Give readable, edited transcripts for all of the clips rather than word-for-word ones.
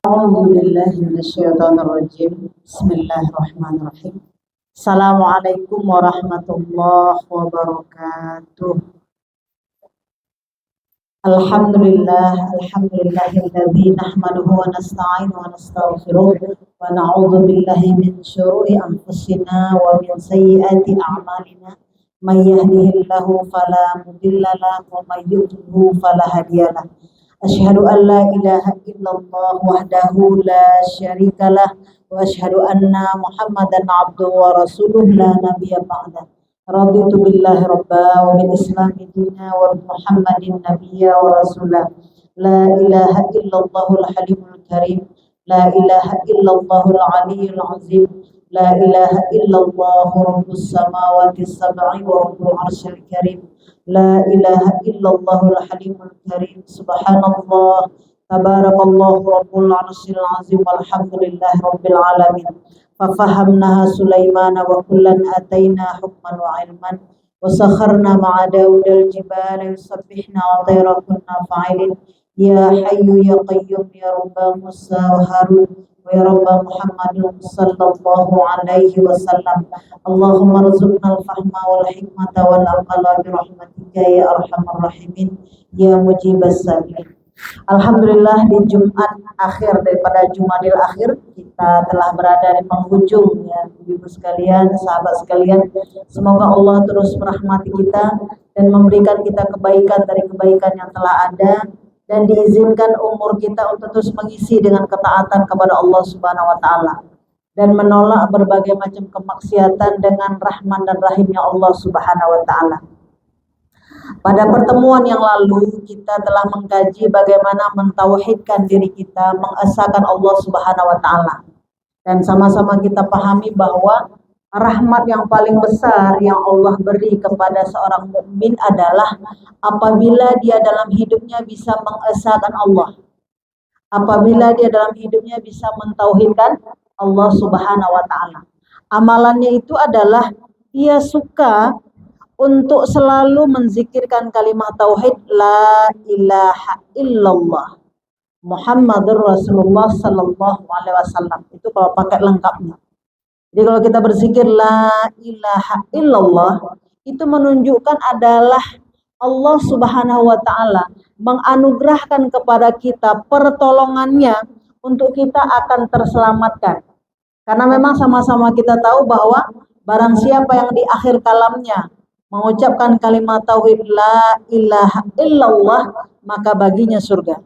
أعوذ بالله من الشيطان الرجيم. بسم الله الرحمن الرحيم. Assalamualaikum warahmatullahi wabarakatuh. Alhamdulillahilladzi nahmaduhu wa nasta'inuhu wa nastaghfiruh wa na'udzu billahi min syururi anfusina wa min sayyiati a'malina. May yahdihillahu fala mudilla lahu wa may yudlil fala hadiya lahu. Asyhadu an la ilaha illallah wahdahu la syarikalah wa asyhadu anna Muhammadan abduhu wa rasuluh la nabiyya ba'dah. Raditu billahi rabba wa bil islami dina wa bi Muhammadin nabiyya wa rasulah. La ilaha illallahul halimul karim. La ilaha illallahul aliyyul azim. La ilaha illallahu rabbus samawati sab'i wa rabbul arsyil karim. La ilaha illallahul halimul karim. Subhanallah, tabarakallahu rabbul arsyil azim, walhamdulillahi rabbil alamin. Fafahamnaha Sulaiman wa kullan ataina hukman wa ilman wa sakharna ma'a Daudal jibala yusabbihna wa tayra kunna fa'ilin. Ya hayyu ya qayyum ya rabba Musa wa Harun wa ya rabba Muhammadin sallallahu alaihi wasallam. Allahumma rzuqna al-fahma wal hikmata wal aqla bi rahmatika ya arhamar rahimin ya mujibas sabirin. Alhamdulillah, di Jumat akhir daripada Jumadil akhir kita telah berada di penghujung, ya ibu sekalian, sahabat sekalian. Semoga Allah terus merahmati kita dan memberikan kita kebaikan dari kebaikan yang telah ada, dan diizinkan umur kita untuk terus mengisi dengan ketaatan kepada Allah Subhanahu wa taala dan menolak berbagai macam kemaksiatan dengan rahman dan rahimnya Allah Subhanahu wa taala. Pada pertemuan yang lalu kita telah mengkaji bagaimana mentauhidkan diri kita, mengesahkan Allah Subhanahu wa taala. Dan sama-sama kita pahami bahwa rahmat yang paling besar yang Allah beri kepada seorang mukmin adalah apabila dia dalam hidupnya bisa mengesahkan Allah. Apabila dia dalam hidupnya bisa mentauhidkan Allah Subhanahu wa taala. Amalannya itu adalah dia suka untuk selalu menzikirkan kalimat tauhid la ilaha illallah Muhammadur Rasulullah sallallahu alaihi wasallam. Itu kalau pakai lengkapnya. Jadi kalau kita berzikir la ilaha illallah, itu menunjukkan adalah Allah Subhanahu wa taala menganugerahkan kepada kita pertolongannya untuk kita akan terselamatkan. Karena memang sama-sama kita tahu bahwa barang siapa yang di akhir kalamnya mengucapkan kalimat tauhid la ilaha illallah, maka baginya surga.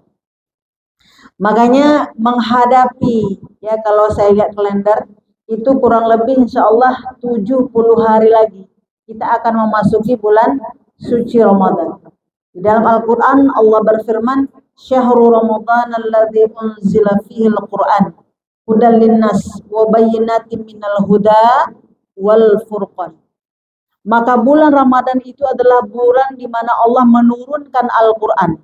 Makanya menghadapi, ya kalau saya lihat kalender, itu kurang lebih insya Allah 70 hari lagi kita akan memasuki bulan suci Ramadan. Di dalam Al-Quran Allah berfirman, Syahrul Ramadan alladzi unzila fihi al-Quran hudal linnas wa bayyinatin minal huda wal furqan. Maka bulan Ramadan itu adalah bulan di mana Allah menurunkan Al-Quran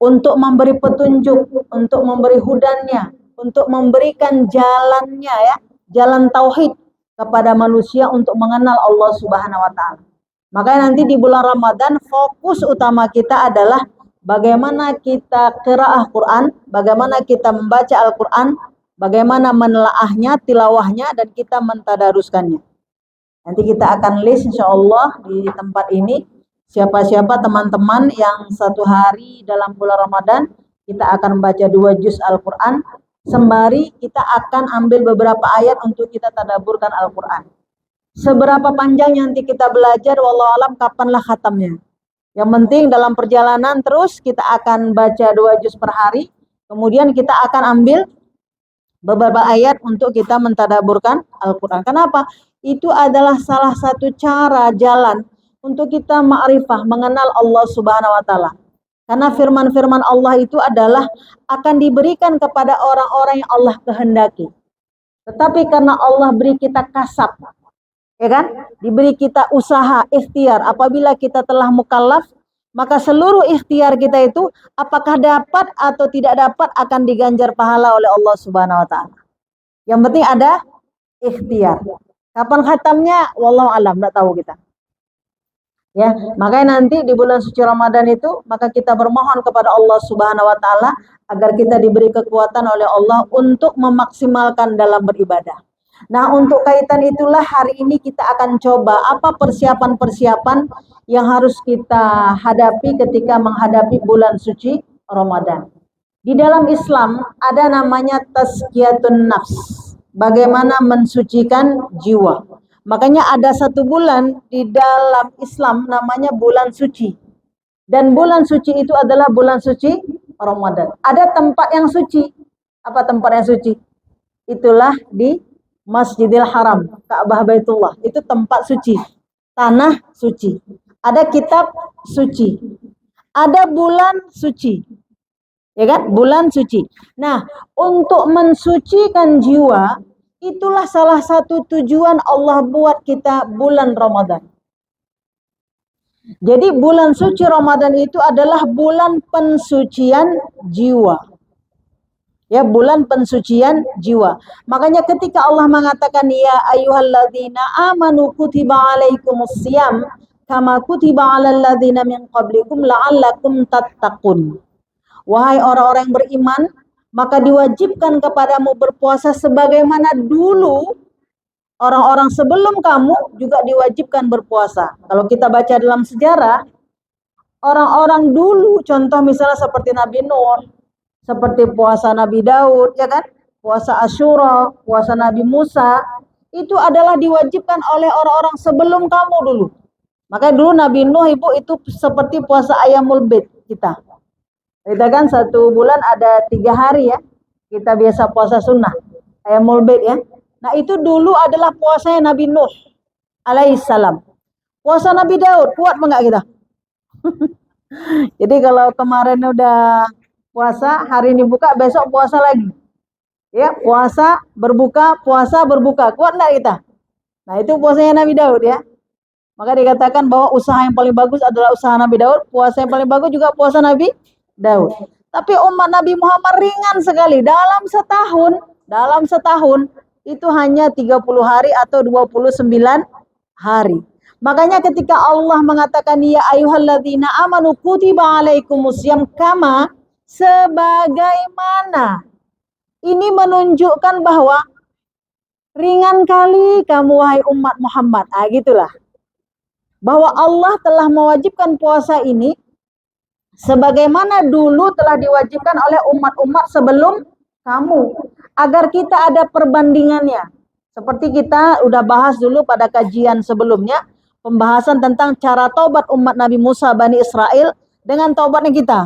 untuk memberi petunjuk, untuk memberi hudannya, untuk memberikan jalannya, ya, jalan tauhid kepada manusia untuk mengenal Allah Subhanahu wa taala. Makanya nanti di bulan Ramadan fokus utama kita adalah bagaimana kita qiraah Quran, bagaimana kita membaca Al-Quran, bagaimana menelaahnya, tilawahnya, dan kita mentadaruskannya. Nanti kita akan list insya Allah di tempat ini siapa-siapa teman-teman yang satu hari dalam bulan Ramadan kita akan membaca 2 juz Al-Quran, sembari kita akan ambil beberapa ayat untuk kita tadaburkan Al-Quran. Seberapa panjang nanti kita belajar, wallahu alam kapanlah khatamnya. Yang penting dalam perjalanan terus kita akan baca 2 juz per hari, kemudian kita akan ambil beberapa ayat untuk kita mentadaburkan Al-Quran. Kenapa? Itu adalah salah satu cara jalan untuk kita ma'rifah, mengenal Allah Subhanahu wa taala. Karena firman-firman Allah itu adalah akan diberikan kepada orang-orang yang Allah kehendaki. Tetapi karena Allah beri kita kasab, ya kan? Diberi kita usaha, ikhtiar. Apabila kita telah mukallaf, maka seluruh ikhtiar kita itu apakah dapat atau tidak dapat akan diganjar pahala oleh Allah Subhanahu wa taala. Yang penting ada ikhtiar. Kapan khatamnya? Wallahu alam, enggak tahu kita. Ya, makanya nanti di bulan suci Ramadan itu maka kita bermohon kepada Allah Subhanahu wa taala agar kita diberi kekuatan oleh Allah untuk memaksimalkan dalam beribadah. Nah, untuk kaitan itulah hari ini kita akan coba apa persiapan-persiapan yang harus kita hadapi ketika menghadapi bulan suci Ramadan. Di dalam Islam ada namanya tazkiyatun nafs. Bagaimana mensucikan jiwa. Makanya ada satu bulan di dalam Islam namanya bulan suci. Dan bulan suci itu adalah bulan suci Ramadan. Ada tempat yang suci. Apa tempat yang suci? Itulah di Masjidil Haram, Ka'bah Baitullah. Itu tempat suci. Tanah suci. Ada kitab suci. Ada bulan suci. Ya kan? Bulan suci. Nah, untuk mensucikan jiwa, itulah salah satu tujuan Allah buat kita bulan Ramadan. Jadi bulan suci Ramadan itu adalah bulan pensucian jiwa. Ya, bulan pensucian jiwa. Makanya ketika Allah mengatakan ya ayyuhalladzina amanu kutiba alaikumusiyam kama kutiba alal ladzina min qablikum la'allakum tattaqun. Wahai orang-orang yang beriman, maka diwajibkan kepadamu berpuasa sebagaimana dulu orang-orang sebelum kamu juga diwajibkan berpuasa. Kalau kita baca dalam sejarah, orang-orang dulu, contoh misalnya seperti Nabi Nuh, seperti puasa Nabi Daud, ya kan? Puasa Asyura, puasa Nabi Musa, itu adalah diwajibkan oleh orang-orang sebelum kamu dulu. Makanya dulu Nabi Nuh ibu itu seperti puasa Ayyamul Bid kita. Kita kan satu bulan ada 3 hari ya. Kita biasa puasa sunnah. Ayyamul Bid ya. Nah itu dulu adalah puasanya Nabi Nuh alaihissalam. Puasa Nabi Daud, kuat enggak kita? Jadi kalau kemarin udah puasa, hari ini buka, besok puasa lagi. Ya, puasa, berbuka. Kuat enggak kita? Nah itu puasanya Nabi Daud ya. Maka dikatakan bahwa usaha yang paling bagus adalah usaha Nabi Daud. Puasa yang paling bagus juga puasa Nabi Daud. Tapi umat Nabi Muhammad ringan sekali. Dalam setahun itu hanya 30 hari atau 29 hari. Makanya ketika Allah mengatakan ya ayyuhalladzina amanu kutiba alaikumusiyam kama, sebagaimana, ini menunjukkan bahwa ringan kali kamu wahai umat Muhammad. Gitulah. Bahwa Allah telah mewajibkan puasa ini sebagaimana dulu telah diwajibkan oleh umat-umat sebelum kamu. Agar kita ada perbandingannya. Seperti kita udah bahas dulu pada kajian sebelumnya. Pembahasan tentang cara taubat umat Nabi Musa Bani Israel dengan taubatnya kita.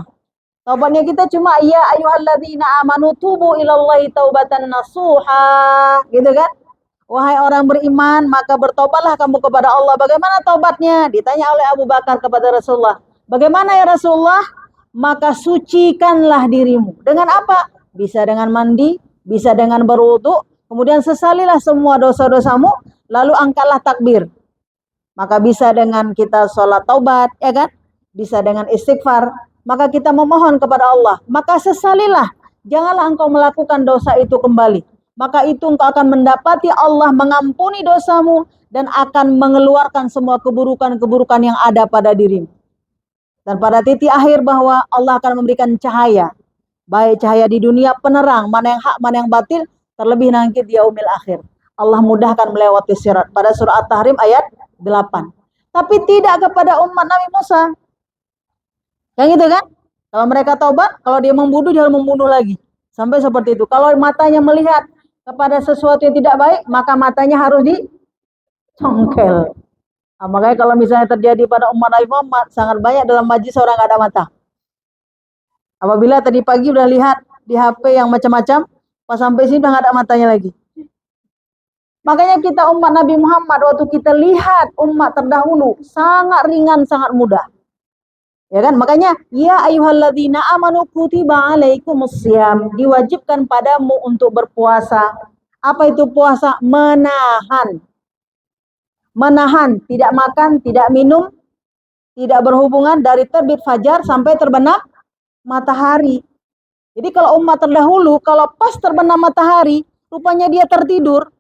Taubatnya kita cuma ya ayyuhalladzina amanu tubu ilallahi taubatan nasuha. Gitu kan? Wahai orang beriman, maka bertobatlah kamu kepada Allah. Bagaimana taubatnya? Ditanya oleh Abu Bakar kepada Rasulullah. Bagaimana ya Rasulullah? Maka sucikanlah dirimu. Dengan apa? Bisa dengan mandi, bisa dengan berwudu, kemudian sesalilah semua dosa-dosamu, lalu angkatlah takbir. Maka bisa dengan kita sholat taubat, ya kan? Bisa dengan istighfar. Maka kita memohon kepada Allah. Maka sesalilah. Janganlah engkau melakukan dosa itu kembali. Maka itu engkau akan mendapati Allah mengampuni dosamu dan akan mengeluarkan semua keburukan-keburukan yang ada pada dirimu. Dan pada titik akhir bahwa Allah akan memberikan cahaya. Baik cahaya di dunia penerang, mana yang hak, mana yang batil, terlebih nanti di yaumil akhir. Allah mudahkan melewati sirat. Pada surah At-Tahrim ayat 8. Tapi tidak kepada umat Nabi Musa. Yang itu kan? Kalau mereka taubat, kalau dia membunuh, dia harus membunuh lagi. Sampai seperti itu. Kalau matanya melihat kepada sesuatu yang tidak baik, maka matanya harus dicongkel. Nah, makanya kalau misalnya terjadi pada umat Nabi Muhammad, sangat banyak dalam majlis orang nggak ada mata. Apabila tadi pagi udah lihat di HP yang macam-macam, pas sampai sini udah nggak ada matanya lagi. Makanya kita umat Nabi Muhammad, waktu kita lihat umat terdahulu, sangat ringan, sangat mudah. Ya kan? Makanya, ya ayyuhalladzina amanu kutiba alaikumusiyam, diwajibkan padamu untuk berpuasa. Apa itu puasa? Menahan. Menahan, tidak makan, tidak minum, tidak berhubungan dari terbit fajar sampai terbenam matahari. Jadi kalau umat terdahulu, kalau pas terbenam matahari, rupanya dia tertidur.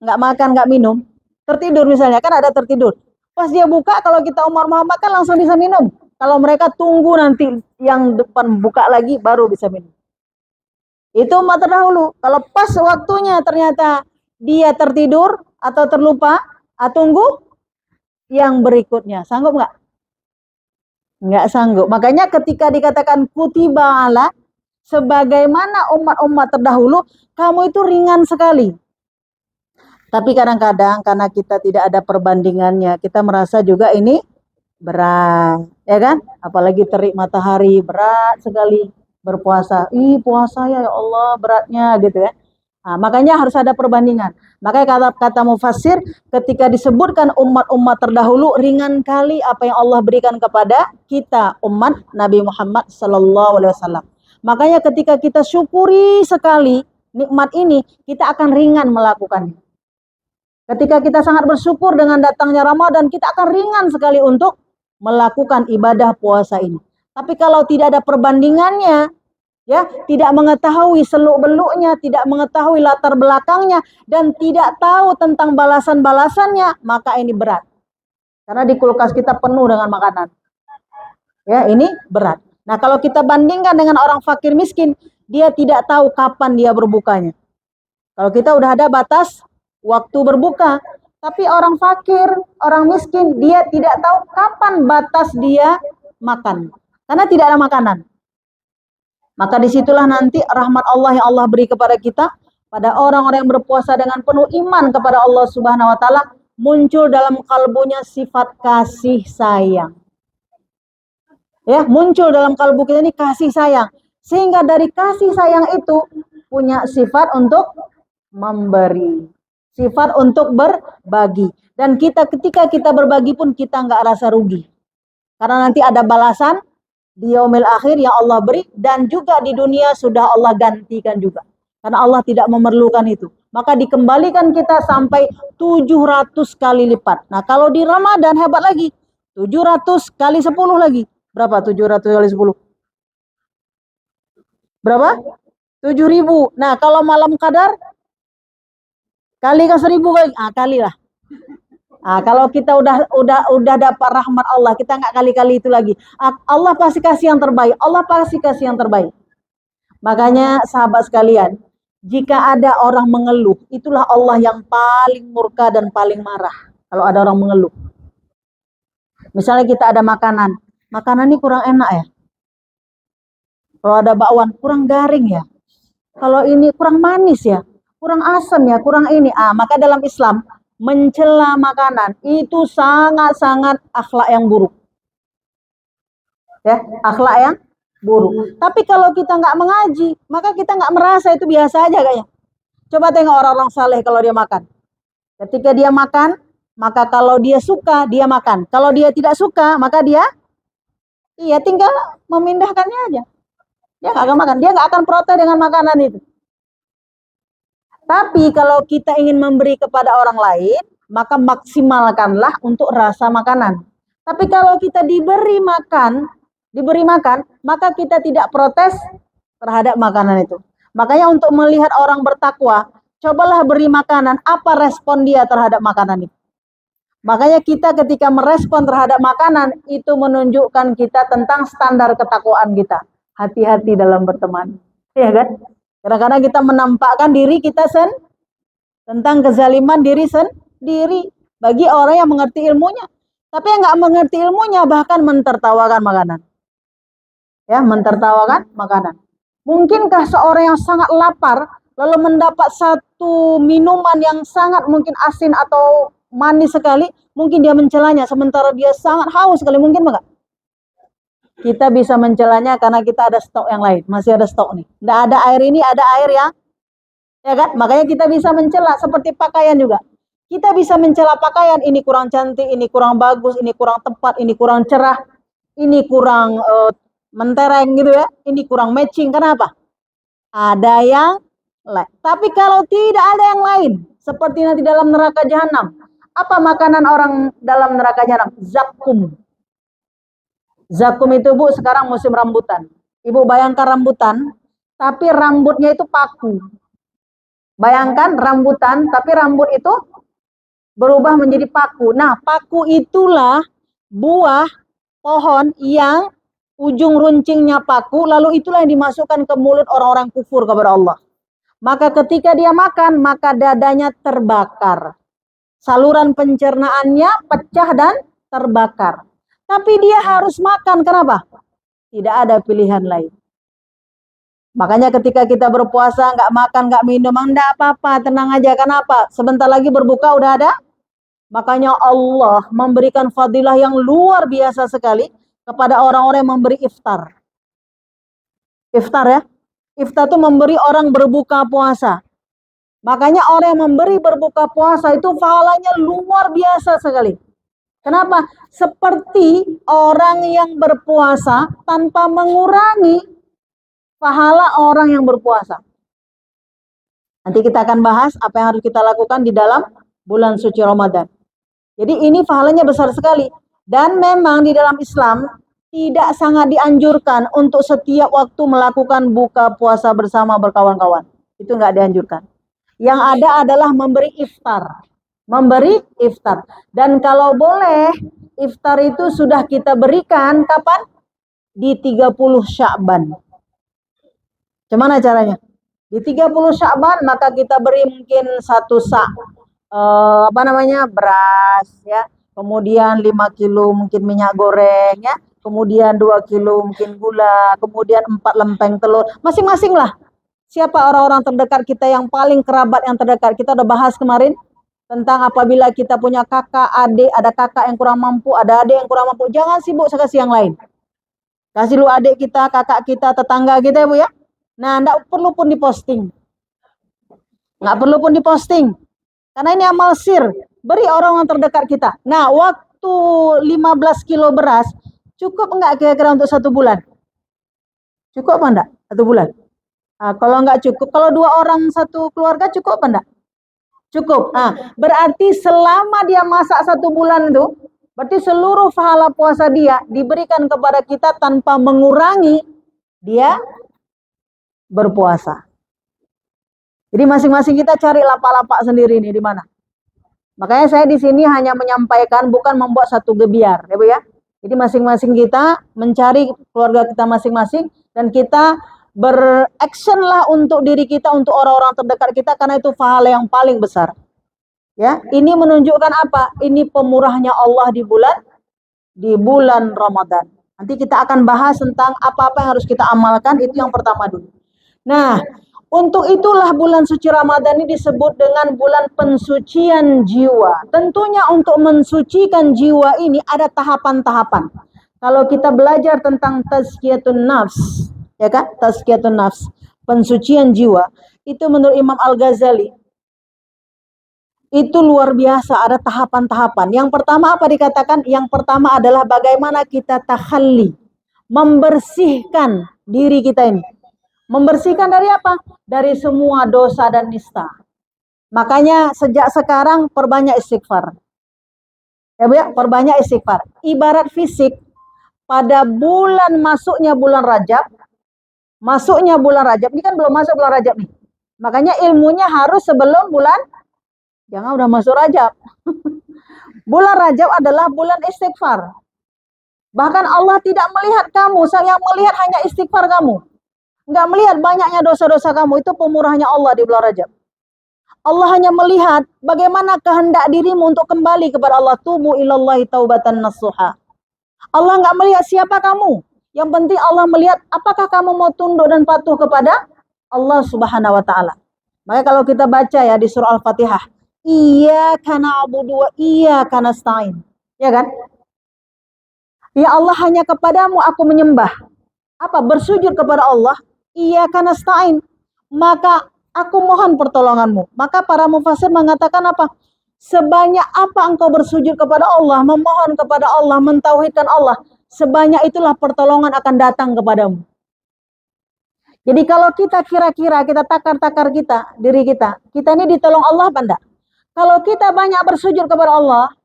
Nggak makan, nggak minum. Tertidur misalnya, kan ada tertidur. Pas dia buka, kalau kita Umar Muhammad kan langsung bisa minum. Kalau mereka tunggu nanti yang depan buka lagi baru bisa minum. Itu umat terdahulu. Kalau pas waktunya ternyata dia tertidur atau terlupa, tunggu yang berikutnya. Sanggup nggak? Nggak sanggup. Makanya ketika dikatakan kutiba ala, sebagaimana umat-umat terdahulu, kamu itu ringan sekali. Tapi kadang-kadang karena kita tidak ada perbandingannya, kita merasa juga ini berat, ya kan? Apalagi terik matahari, berat sekali berpuasa. Puasa ya Allah beratnya gitu ya. Nah, makanya harus ada perbandingan. Makanya kata mufassir, ketika disebutkan umat-umat terdahulu, ringan kali apa yang Allah berikan kepada kita, umat Nabi Muhammad Sallallahu Alaihi Wasallam. Makanya ketika kita syukuri sekali nikmat ini, kita akan ringan melakukannya. Ketika kita sangat bersyukur dengan datangnya Ramadan, kita akan ringan sekali untuk melakukan ibadah puasa ini. Tapi kalau tidak ada perbandingannya, ya, tidak mengetahui seluk-beluknya, tidak mengetahui latar belakangnya, dan tidak tahu tentang balasan-balasannya, maka ini berat. Karena di kulkas kita penuh dengan makanan. Ya, ini berat. Nah, kalau kita bandingkan dengan orang fakir miskin, dia tidak tahu kapan dia berbukanya. Kalau kita udah ada batas waktu berbuka, tapi orang fakir, orang miskin, dia tidak tahu kapan batas dia makan. Karena tidak ada makanan. Maka disitulah nanti rahmat Allah yang Allah beri kepada kita, pada orang-orang yang berpuasa dengan penuh iman kepada Allah Subhanahu wa taala, muncul dalam kalbunya sifat kasih sayang. Ya, muncul dalam kalbu kita ini kasih sayang. Sehingga dari kasih sayang itu punya sifat untuk memberi. Sifat untuk berbagi. Dan kita ketika kita berbagi pun kita nggak rasa rugi. Karena nanti ada balasan di yaumil akhir yang Allah beri, dan juga di dunia sudah Allah gantikan juga. Karena Allah tidak memerlukan itu. Maka dikembalikan kita sampai 700 kali lipat. Nah, kalau di Ramadan hebat lagi. 700 kali 10 lagi. Berapa 700 kali 10? Berapa? 7.000. Nah, kalau malam qadar kali ke 1.000 kali. Kalilah. Kalau kita udah dapat rahmat Allah, kita nggak kali-kali itu lagi. Allah pasti kasih yang terbaik. Allah pasti kasih yang terbaik. Makanya sahabat sekalian, jika ada orang mengeluh, itulah Allah yang paling murka dan paling marah. Kalau ada orang mengeluh. Misalnya kita ada makanan ini kurang enak ya. Kalau ada bakwan, kurang garing ya. Kalau ini kurang manis ya, kurang asam ya, kurang ini. Maka dalam Islam, mencela makanan itu sangat-sangat akhlak yang buruk. Ya, akhlak yang buruk. Tapi kalau kita nggak mengaji, maka kita nggak merasa itu biasa aja kayaknya. Coba tengok orang-orang saleh kalau dia makan. Ketika dia makan, maka kalau dia suka, dia makan. Kalau dia tidak suka, maka dia tinggal memindahkannya aja. Dia nggak akan makan, dia nggak akan protes dengan makanan itu. Tapi kalau kita ingin memberi kepada orang lain, maka maksimalkanlah untuk rasa makanan. Tapi kalau kita diberi makan, maka kita tidak protes terhadap makanan itu. Makanya untuk melihat orang bertakwa, cobalah beri makanan, apa respon dia terhadap makanan itu. Makanya kita ketika merespon terhadap makanan, itu menunjukkan kita tentang standar ketakwaan kita. Hati-hati dalam berteman. Ya kan? Kadang-kadang kita menampakkan diri kita tentang kezaliman diri sendiri bagi orang yang mengerti ilmunya. Tapi yang nggak mengerti ilmunya bahkan mentertawakan makanan. Ya, mentertawakan makanan. Mungkinkah seorang yang sangat lapar lalu mendapat satu minuman yang sangat mungkin asin atau manis sekali, mungkin dia mencelanya sementara dia sangat haus sekali, mungkin enggak? Kita bisa mencelanya karena kita ada stok yang lain, masih ada stok nih. Nggak ada air ini, ada air yang, ya kan? Makanya kita bisa mencela, seperti pakaian juga. Kita bisa mencela pakaian, ini kurang cantik, ini kurang bagus, ini kurang tepat, ini kurang cerah, ini kurang mentereng gitu ya, ini kurang matching. Kenapa? Ada yang lain. Tapi kalau tidak ada yang lain, seperti nanti dalam neraka jahanam, apa makanan orang dalam neraka jahanam? Zakum. Zakum itu Bu sekarang musim rambutan. Ibu bayangkan rambutan, tapi rambutnya itu paku. Bayangkan rambutan, tapi rambut itu berubah menjadi paku. Nah, paku itulah buah pohon yang ujung runcingnya paku, lalu itulah yang dimasukkan ke mulut orang-orang kufur kepada Allah. Maka ketika dia makan, maka dadanya terbakar. Saluran pencernaannya pecah dan terbakar. Tapi dia harus makan, kenapa? Tidak ada pilihan lain. Makanya ketika kita berpuasa, nggak makan, nggak minum, enggak apa-apa, tenang aja. Kenapa? Sebentar lagi berbuka udah ada. Makanya Allah memberikan fadilah yang luar biasa sekali kepada orang-orang yang memberi iftar. Iftar ya. Iftar itu memberi orang berbuka puasa. Makanya orang yang memberi berbuka puasa itu pahalanya luar biasa sekali. Kenapa? Seperti orang yang berpuasa tanpa mengurangi pahala orang yang berpuasa. Nanti kita akan bahas apa yang harus kita lakukan di dalam bulan suci Ramadan. Jadi ini pahalanya besar sekali. Dan memang di dalam Islam tidak sangat dianjurkan untuk setiap waktu melakukan buka puasa bersama berkawan-kawan. Itu nggak dianjurkan. Yang ada adalah memberi iftar. Memberi iftar. Dan kalau boleh, iftar itu sudah kita berikan kapan? Di 30 Sya'ban. Gimana caranya? Di 30 Sya'ban maka kita beri mungkin satu sak beras ya. Kemudian 5 kilo mungkin minyak goreng ya. Kemudian 2 kilo mungkin gula, kemudian 4 lempeng telur. Masing-masing lah. Siapa orang-orang terdekat kita yang paling kerabat yang terdekat? Kita udah bahas kemarin tentang apabila kita punya kakak, adik, ada kakak yang kurang mampu, ada adik yang kurang mampu. Jangan sibuk kasih yang lain. Kasih lu adik kita, kakak kita, tetangga kita ya Bu ya. Nah, enggak perlu pun diposting. Enggak perlu pun diposting. Karena ini amal sir. Beri orang-orang terdekat kita. Nah, waktu 15 kilo beras, cukup enggak kira-kira untuk 1 bulan? Cukup apa enggak? 1 bulan? Nah, kalau enggak cukup, kalau 2 orang satu keluarga cukup apa enggak? Cukup. Nah, berarti selama dia masak 1 bulan itu, berarti seluruh pahala puasa dia diberikan kepada kita tanpa mengurangi dia berpuasa. Jadi masing-masing kita cari lapak-lapak sendiri nih di mana. Makanya saya di sini hanya menyampaikan, bukan membuat satu gebiar, ya Bu ya. Jadi masing-masing kita mencari keluarga kita masing-masing dan kita beraction lah untuk diri kita, untuk orang-orang terdekat kita, karena itu pahala yang paling besar. Ya, ini menunjukkan apa? Ini pemurahnya Allah di bulan Ramadan. Nanti kita akan bahas tentang apa-apa yang harus kita amalkan, itu yang pertama dulu. Nah, untuk itulah bulan suci Ramadan ini disebut dengan bulan pensucian jiwa. Tentunya untuk mensucikan jiwa ini ada tahapan-tahapan. Kalau kita belajar tentang tazkiyatun nafs, ya kan? Tazkiyatun nafs, pensucian jiwa, itu menurut Imam Al-Ghazali itu luar biasa, ada tahapan-tahapan. Yang pertama apa dikatakan? Yang pertama adalah bagaimana kita takhalli, membersihkan diri kita ini. Membersihkan dari apa? Dari semua dosa dan nista. Makanya sejak sekarang perbanyak istighfar. Ya Bu ya, perbanyak istighfar. Ibarat fisik, pada masuknya bulan Rajab, ini kan belum masuk bulan Rajab nih. Makanya ilmunya harus sebelum bulan, jangan udah masuk Rajab. Bulan Rajab adalah bulan istighfar. Bahkan Allah tidak melihat kamu, yang melihat hanya istighfar kamu. Enggak melihat banyaknya dosa-dosa kamu, itu pemurahnya Allah di bulan Rajab. Allah hanya melihat bagaimana kehendak dirimu untuk kembali kepada Allah. Tubu ilallahi taubatan nasuha. Allah enggak melihat siapa kamu. Yang penting Allah melihat apakah kamu mau tunduk dan patuh kepada Allah Subhanahu wa taala. Maka kalau kita baca ya di surah Al-Fatihah, iyyaka na'budu wa iyyaka nasta'in. Ya kan? Ya Allah, hanya kepadamu aku menyembah. Apa? Bersujud kepada Allah. Iyyaka nasta'in. Maka aku mohon pertolonganmu. Maka para mufassir mengatakan apa? Sebanyak apa engkau bersujud kepada Allah, memohon kepada Allah, mentauhidkan Allah, sebanyak itulah pertolongan akan datang kepadamu. Jadi kalau kita kira-kira, kita takar-takar diri kita ini ditolong Allah apa enggak? Kalau kita banyak bersujud kepada Allah,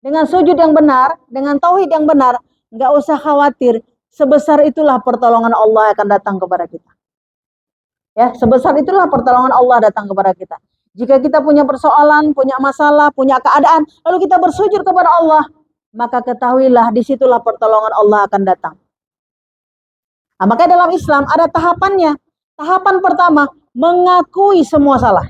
dengan sujud yang benar, dengan tauhid yang benar, enggak usah khawatir, sebesar itulah pertolongan Allah akan datang kepada kita. Ya, sebesar itulah pertolongan Allah datang kepada kita. Jika kita punya persoalan, punya masalah, punya keadaan, lalu kita bersujud kepada Allah, maka ketahuilah disitulah pertolongan Allah akan datang. Nah, maka dalam Islam ada tahapannya. Tahapan pertama, mengakui semua salah.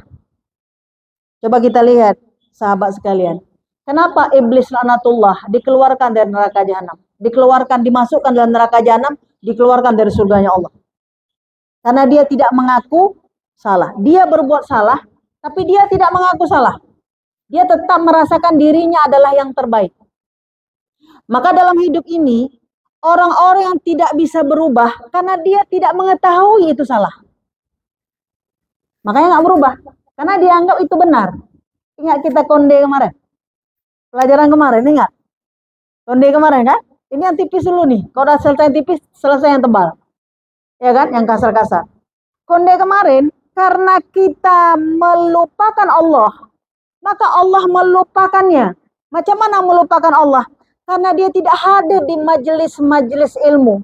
Coba kita lihat, sahabat sekalian. Kenapa iblis laknatullah dikeluarkan dari neraka jahanam? Dikeluarkan, dimasukkan dalam neraka jahanam, dikeluarkan dari surganya Allah. Karena dia tidak mengaku salah. Dia berbuat salah, tapi dia tidak mengaku salah. Dia tetap merasakan dirinya adalah yang terbaik. Maka dalam hidup ini, orang-orang yang tidak bisa berubah karena dia tidak mengetahui itu salah. Makanya nggak berubah. Karena dianggap itu benar. Ingat kita konde kemarin. Pelajaran kemarin, ingat? Konde kemarin kan? Ini yang tipis dulu nih. Kalau udah selesai yang tipis, selesai yang tebal. Ya kan? Yang kasar-kasar. Konde kemarin, karena kita melupakan Allah, maka Allah melupakannya. Macam mana melupakan Allah? Karena dia tidak hadir di majelis-majelis ilmu.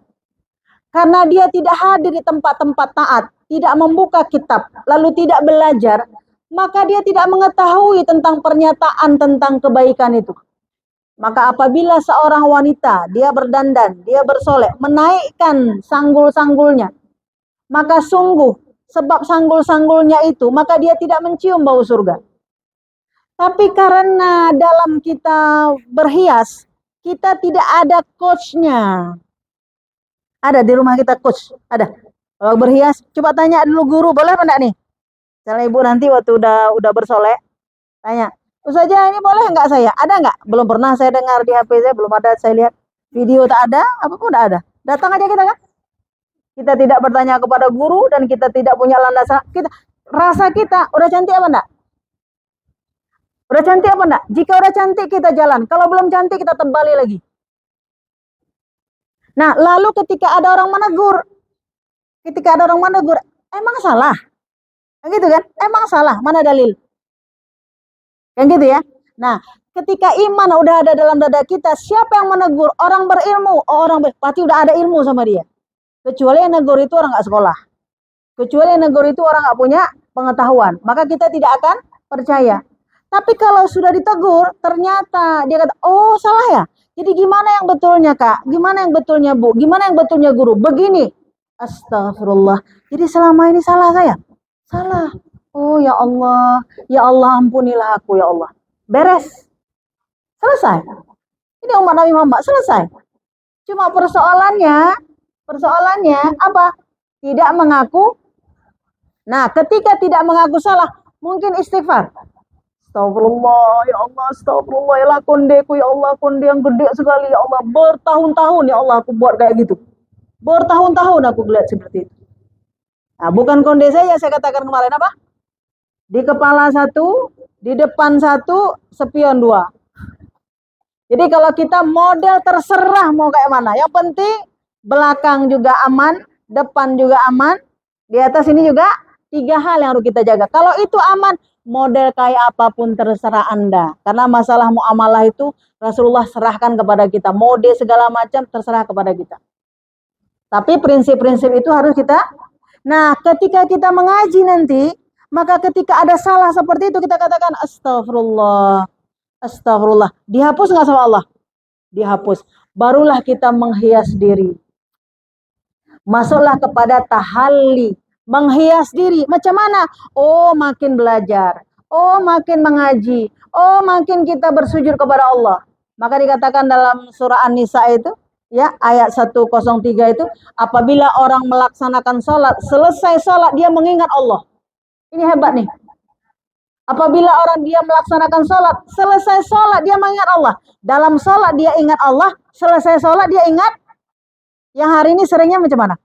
Karena dia tidak hadir di tempat-tempat taat, tidak membuka kitab, lalu tidak belajar, maka dia tidak mengetahui tentang pernyataan tentang kebaikan itu. Maka apabila seorang wanita, dia berdandan, dia bersolek, menaikkan sanggul-sanggulnya, maka sungguh sebab sanggul-sanggulnya itu, maka dia tidak mencium bau surga. Tapi karena dalam kita berhias, kita tidak ada coachnya. Ada di rumah kita coach, ada. Kalau berhias, coba tanya dulu guru, boleh apa enggak nih? Misalnya ibu nanti waktu udah bersolek, tanya, Ustazah ini boleh enggak saya? Ada enggak? Belum pernah saya dengar di HP saya, belum ada saya lihat. Video tak ada, apapun tidak ada. Datang aja kita kan? Kita tidak bertanya kepada guru dan kita tidak punya landasan. Rasa kita udah cantik apa enggak? Udah cantik apa enggak? Jika udah cantik kita jalan, kalau belum cantik kita tebali lagi. Nah, lalu ketika ada orang menegur, emang salah? Gitu kan? Emang salah? Mana dalil? Kan gitu ya? Nah, ketika iman udah ada dalam dada kita, siapa yang menegur? Orang berilmu. Pasti udah ada ilmu sama dia. Kecuali yang negur itu orang nggak sekolah. Kecuali yang negur itu orang nggak punya pengetahuan. Maka kita tidak akan percaya. Tapi kalau sudah ditegur, ternyata dia kata, oh salah ya? Jadi gimana yang betulnya kak? Gimana yang betulnya bu? Gimana yang betulnya guru? Begini. Astagfirullah. Jadi selama ini salah saya? Salah. Oh ya Allah ampunilah aku ya Allah. Beres. Selesai. Ini umat Nabi Muhammad, selesai. Cuma persoalannya apa? Tidak mengaku. Nah, ketika tidak mengaku salah, mungkin istighfar. Astagfirullah, ya Allah, astagfirullah, ya Allah, kondeku, ya Allah, konde yang gede sekali, ya Allah, bertahun-tahun, ya Allah, aku buat kayak gitu. Bertahun-tahun aku lihat seperti itu. Nah, bukan konde saya katakan kemarin apa? Di kepala satu, di depan satu, spion dua. Jadi kalau kita model terserah mau kayak mana, yang penting belakang juga aman, depan juga aman, di atas ini juga 3 hal yang harus kita jaga. Kalau itu aman, model kayak apapun terserah Anda. Karena masalah muamalah itu Rasulullah serahkan kepada kita. Mode segala macam terserah kepada kita. Tapi prinsip-prinsip itu harus kita. Nah, ketika kita mengaji nanti, maka ketika ada salah seperti itu kita katakan astagfirullah. Astagfirullah. Dihapus nggak sama Allah? Dihapus. Barulah kita menghias diri. Masuklah kepada tahalli. Menghias diri. Macam mana? Oh, makin belajar. Oh, makin mengaji. Oh, makin kita bersujud kepada Allah. Maka dikatakan dalam surah An-Nisa itu, ya, ayat 103 itu, apabila orang melaksanakan sholat, selesai sholat dia mengingat Allah. Ini hebat nih. Apabila orang dia melaksanakan sholat, selesai sholat dia mengingat Allah. Dalam sholat dia ingat Allah, selesai sholat dia ingat. Yang hari ini seringnya macam mana?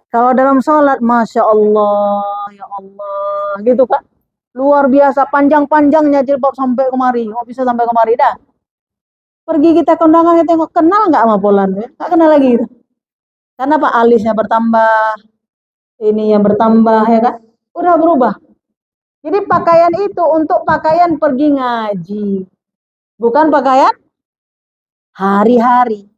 Kalau dalam sholat, Masya Allah, ya Allah, gitu kan. Luar biasa, panjang-panjangnya jilbab sampai kemari. Oh, bisa sampai kemari dah. Pergi kita ke undangan, kita tengok, kenal nggak sama Polan? Nggak kenal lagi gitu. Karena apa? Alisnya bertambah, ini yang bertambah, ya kan? Udah berubah. Jadi pakaian itu untuk pakaian pergi ngaji. Bukan pakaian hari-hari.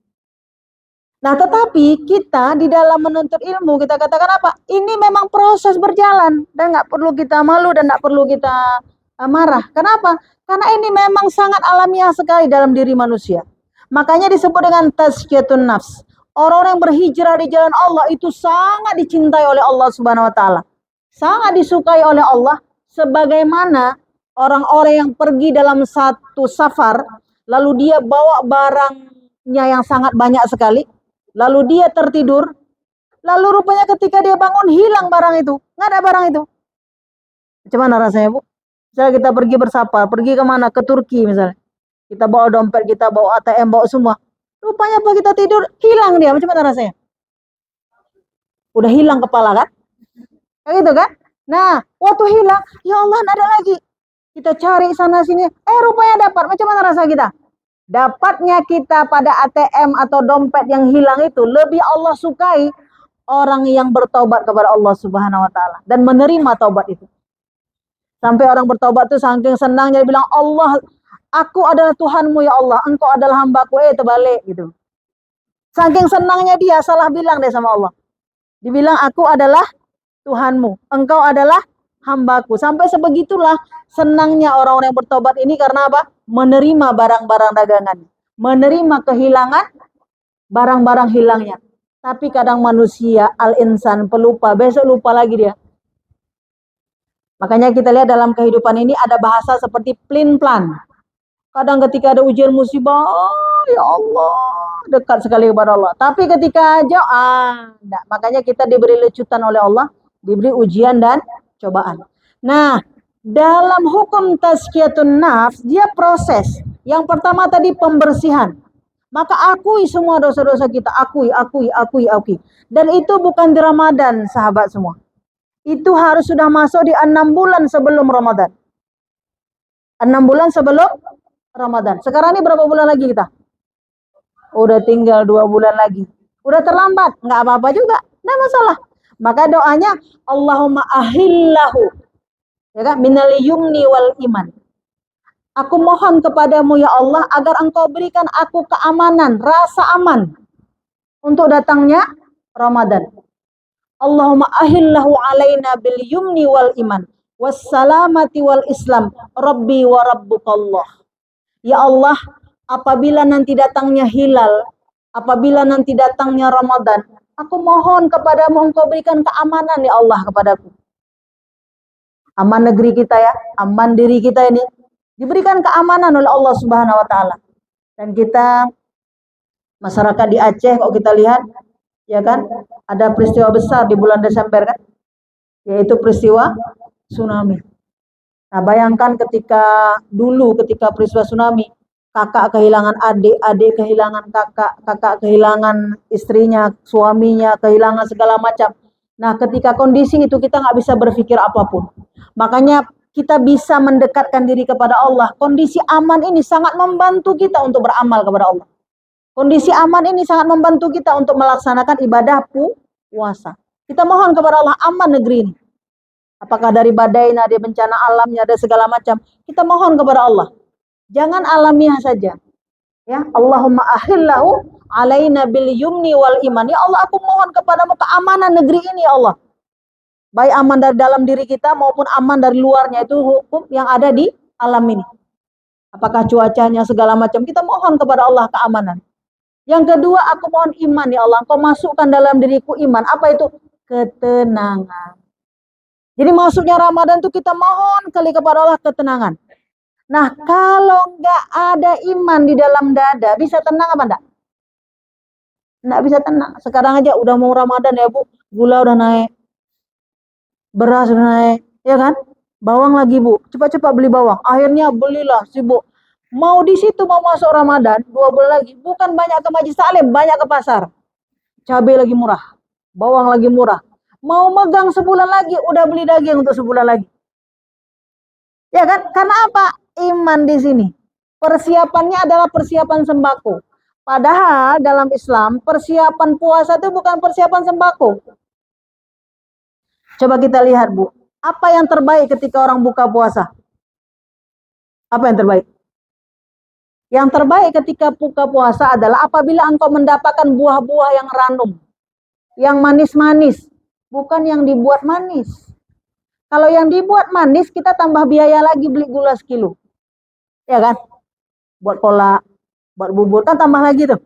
Nah, tetapi kita di dalam menuntut ilmu, kita katakan apa? Ini memang proses berjalan dan nggak perlu kita malu dan nggak perlu kita marah. Kenapa? Karena ini memang sangat alamiah sekali dalam diri manusia. Makanya disebut dengan tazkiyatun nafs. Orang-orang yang berhijrah di jalan Allah itu sangat dicintai oleh Allah Subhanahu wa taala. Sangat disukai oleh Allah sebagaimana orang-orang yang pergi dalam satu safar lalu dia bawa barangnya yang sangat banyak sekali. Lalu dia tertidur, lalu rupanya ketika dia bangun hilang barang itu, nggak ada barang itu. Bagaimana rasanya, Bu? Misalnya kita pergi bersafar, pergi kemana? Ke Turki misalnya. Kita bawa dompet, kita bawa ATM, bawa semua. Rupanya apa kita tidur, hilang dia. Bagaimana rasanya? Udah hilang kepala kan? Kayak gitu kan? Nah, waktu hilang, ya Allah nggak ada lagi. Kita cari sana sini, rupanya dapat. Bagaimana rasa kita? Dapatnya kita pada ATM atau dompet yang hilang itu lebih Allah sukai orang yang bertobat kepada Allah Subhanahu wa taala dan menerima taubat itu. Sampai orang bertobat itu saking senangnya dia bilang, Allah, aku adalah Tuhanmu ya Allah, engkau adalah hambaku, terbalik gitu. Saking senangnya dia salah bilang deh sama Allah. Dibilang aku adalah Tuhanmu, engkau adalah hambaku. Sampai sebegitulah senangnya orang-orang yang bertobat ini karena apa? Menerima barang-barang dagangan, menerima kehilangan barang-barang hilangnya. Tapi kadang manusia al-insan pelupa, besok lupa lagi dia. Makanya kita lihat dalam kehidupan ini ada bahasa seperti plan. Kadang ketika ada ujian musibah, ya Allah, dekat sekali kepada Allah. Tapi ketika jauh, enggak. Makanya kita diberi lecutan oleh Allah, diberi ujian dan cobaan. Nah, dalam hukum tazkiyatun nafs, dia proses. Yang pertama tadi pembersihan. Maka akui semua dosa-dosa kita. Akui. Dan itu bukan di Ramadan, sahabat semua. Itu harus sudah masuk di 6 bulan sebelum Ramadan. 6 bulan sebelum Ramadan. Sekarang ini berapa bulan lagi kita? Udah tinggal 2 bulan lagi. Udah terlambat. Nggak apa-apa juga. Nggak masalah. Maka doanya, Allahumma ahillahu. Ya kan? Minal yumni wal iman. Aku mohon kepadamu ya Allah agar engkau berikan aku keamanan, rasa aman untuk datangnya Ramadan. Allahumma ahillahu alaina bil yumni wal iman wassalamati wal islam rabbi wa rabbukallah. Ya Allah, apabila nanti datangnya hilal, apabila nanti datangnya Ramadan, aku mohon kepadamu engkau berikan keamanan ya Allah kepadaku. Aman negeri kita ya, aman diri kita ini. Diberikan keamanan oleh Allah Subhanahu wa taala. Dan kita masyarakat di Aceh kalau kita lihat ya kan, ada peristiwa besar di bulan Desember kan, yaitu peristiwa tsunami. Nah, bayangkan ketika peristiwa tsunami, kakak kehilangan adik, adik kehilangan kakak, kakak kehilangan istrinya, suaminya, kehilangan segala macam. Nah, ketika kondisi itu kita nggak bisa berpikir apapun. Makanya kita bisa mendekatkan diri kepada Allah. Kondisi aman ini sangat membantu kita untuk beramal kepada Allah. Kondisi aman ini sangat membantu kita untuk melaksanakan ibadah puasa. Kita mohon kepada Allah aman negeri ini. Apakah dari badai, ada bencana alamnya, ada segala macam. Kita mohon kepada Allah. Jangan alamiah saja. Ya, Allahumma ahillahu alaina bil yumni wal iman. Ya Allah, aku mohon kepadamu keamanan negeri ini ya Allah. Baik aman dari dalam diri kita maupun aman dari luarnya, itu hukum yang ada di alam ini. Apakah cuacanya segala macam, kita mohon kepada Allah keamanan. Yang kedua, aku mohon iman ya Allah, Engkau masukkan dalam diriku iman. Apa itu? Ketenangan. Jadi masuknya Ramadan itu kita mohon kali kepada Allah ketenangan. Nah, kalau nggak ada iman di dalam dada, bisa tenang apa enggak? Nggak bisa tenang. Sekarang aja udah mau Ramadan ya Bu, gula udah naik, beras udah naik, ya kan? Bawang lagi Bu, cepat-cepat beli bawang. Akhirnya belilah si Bu. Mau di situ mau masuk Ramadan, 2 bulan lagi, bukan banyak ke Majelis Taklim, banyak ke pasar. Cabai lagi murah, bawang lagi murah. Mau megang sebulan lagi, udah beli daging untuk sebulan lagi. Ya kan? Karena apa? Iman di sini. Persiapannya adalah persiapan sembako. Padahal dalam Islam, persiapan puasa itu bukan persiapan sembako. Coba kita lihat Bu, apa yang terbaik ketika orang buka puasa? Apa yang terbaik? Yang terbaik ketika buka puasa adalah apabila engkau mendapatkan buah-buah yang ranum, yang manis-manis, bukan yang dibuat manis. Kalau yang dibuat manis, kita tambah biaya lagi beli gula sekilo. Ya kan? Buat kolak, buat bubur, kan tambah lagi tuh.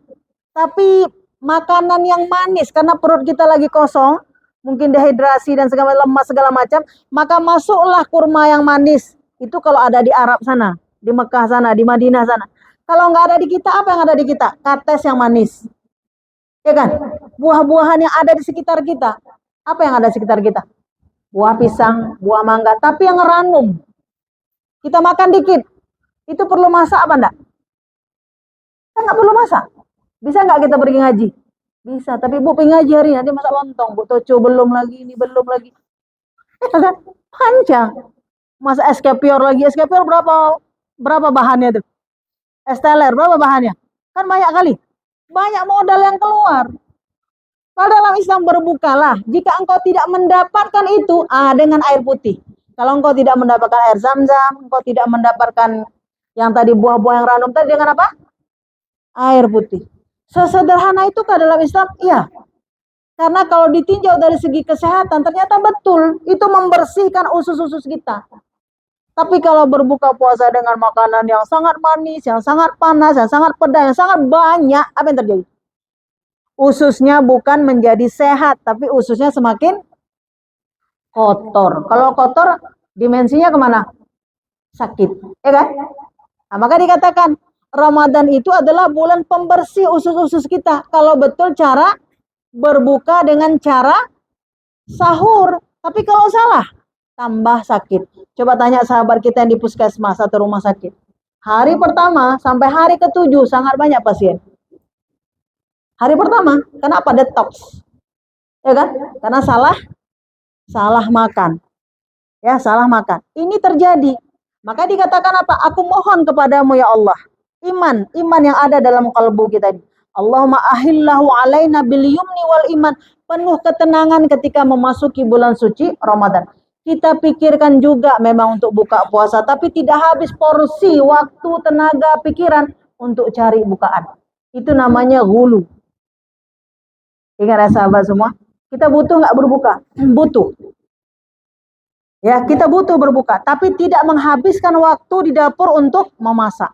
Tapi makanan yang manis, karena perut kita lagi kosong, mungkin dehidrasi dan segala lemas segala macam, maka masuklah kurma yang manis. Itu kalau ada di Arab sana, di Mekah sana, di Madinah sana. Kalau nggak ada di kita, apa yang ada di kita? Kates yang manis. Ya kan? Buah-buahan yang ada di sekitar kita. Apa yang ada di sekitar kita? Buah pisang, buah mangga, tapi yang ranum. Kita makan dikit. Itu perlu masak apa enggak? Kan nggak perlu masak. Bisa nggak kita pergi ngaji? Bisa, tapi Bu pergi ngaji hari ini, nanti masak lontong. Bu Toco belum lagi, ini belum lagi. Ya kan? Panjang. Masa es kepior lagi. Es kepior berapa bahannya tuh? Es teler, berapa bahannya? Kan banyak kali. Banyak modal yang keluar. Kalau dalam Islam berbukalah. Jika engkau tidak mendapatkan itu, dengan air putih. Kalau engkau tidak mendapatkan air zam-zam, engkau tidak mendapatkan yang tadi buah-buah yang ranum tadi, dengan apa? Air putih. Sesederhana itu ke dalam Islam? Iya. Karena kalau ditinjau dari segi kesehatan, ternyata betul. Itu membersihkan usus-usus kita. Tapi kalau berbuka puasa dengan makanan yang sangat manis, yang sangat panas, yang sangat pedas, yang sangat banyak, apa yang terjadi? Ususnya bukan menjadi sehat, tapi ususnya semakin kotor. Kalau kotor, dimensinya kemana? Sakit. Ya kan? Nah, maka dikatakan, Ramadan itu adalah bulan pembersih usus-usus kita. Kalau betul cara berbuka dengan cara sahur. Tapi kalau salah, tambah sakit. Coba tanya sahabat kita yang di puskesmas atau rumah sakit. Hari pertama sampai hari ke-7 sangat banyak pasien. Hari pertama, kenapa? Detox. Ya kan? Karena salah makan. Ya, salah makan. Ini terjadi. Maka dikatakan apa? Aku mohon kepadamu ya Allah. Iman yang ada dalam kalbu kita ini. Allahumma ahillahu alaina bil yumni wal iman. Penuh ketenangan ketika memasuki bulan suci Ramadan. Kita pikirkan juga memang untuk buka puasa, tapi tidak habis porsi, waktu, tenaga, pikiran untuk cari bukaan. Itu namanya ghulu. Ingat ya sahabat semua, kita butuh nggak berbuka? Butuh. Ya, kita butuh berbuka, tapi tidak menghabiskan waktu di dapur untuk memasak.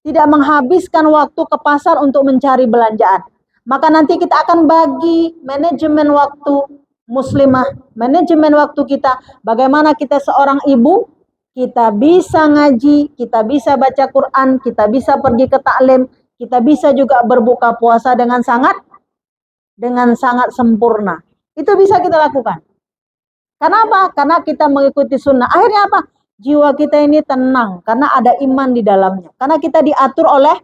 Tidak menghabiskan waktu ke pasar untuk mencari belanjaan. Maka nanti kita akan bagi manajemen waktu muslimah, manajemen waktu kita, bagaimana kita seorang ibu, kita bisa ngaji, kita bisa baca Quran, kita bisa pergi ke taklim, kita bisa juga berbuka puasa dengan sangat sempurna. Itu bisa kita lakukan. Kenapa? Karena kita mengikuti sunnah. Akhirnya apa? Jiwa kita ini tenang, karena ada iman di dalamnya. Karena kita diatur oleh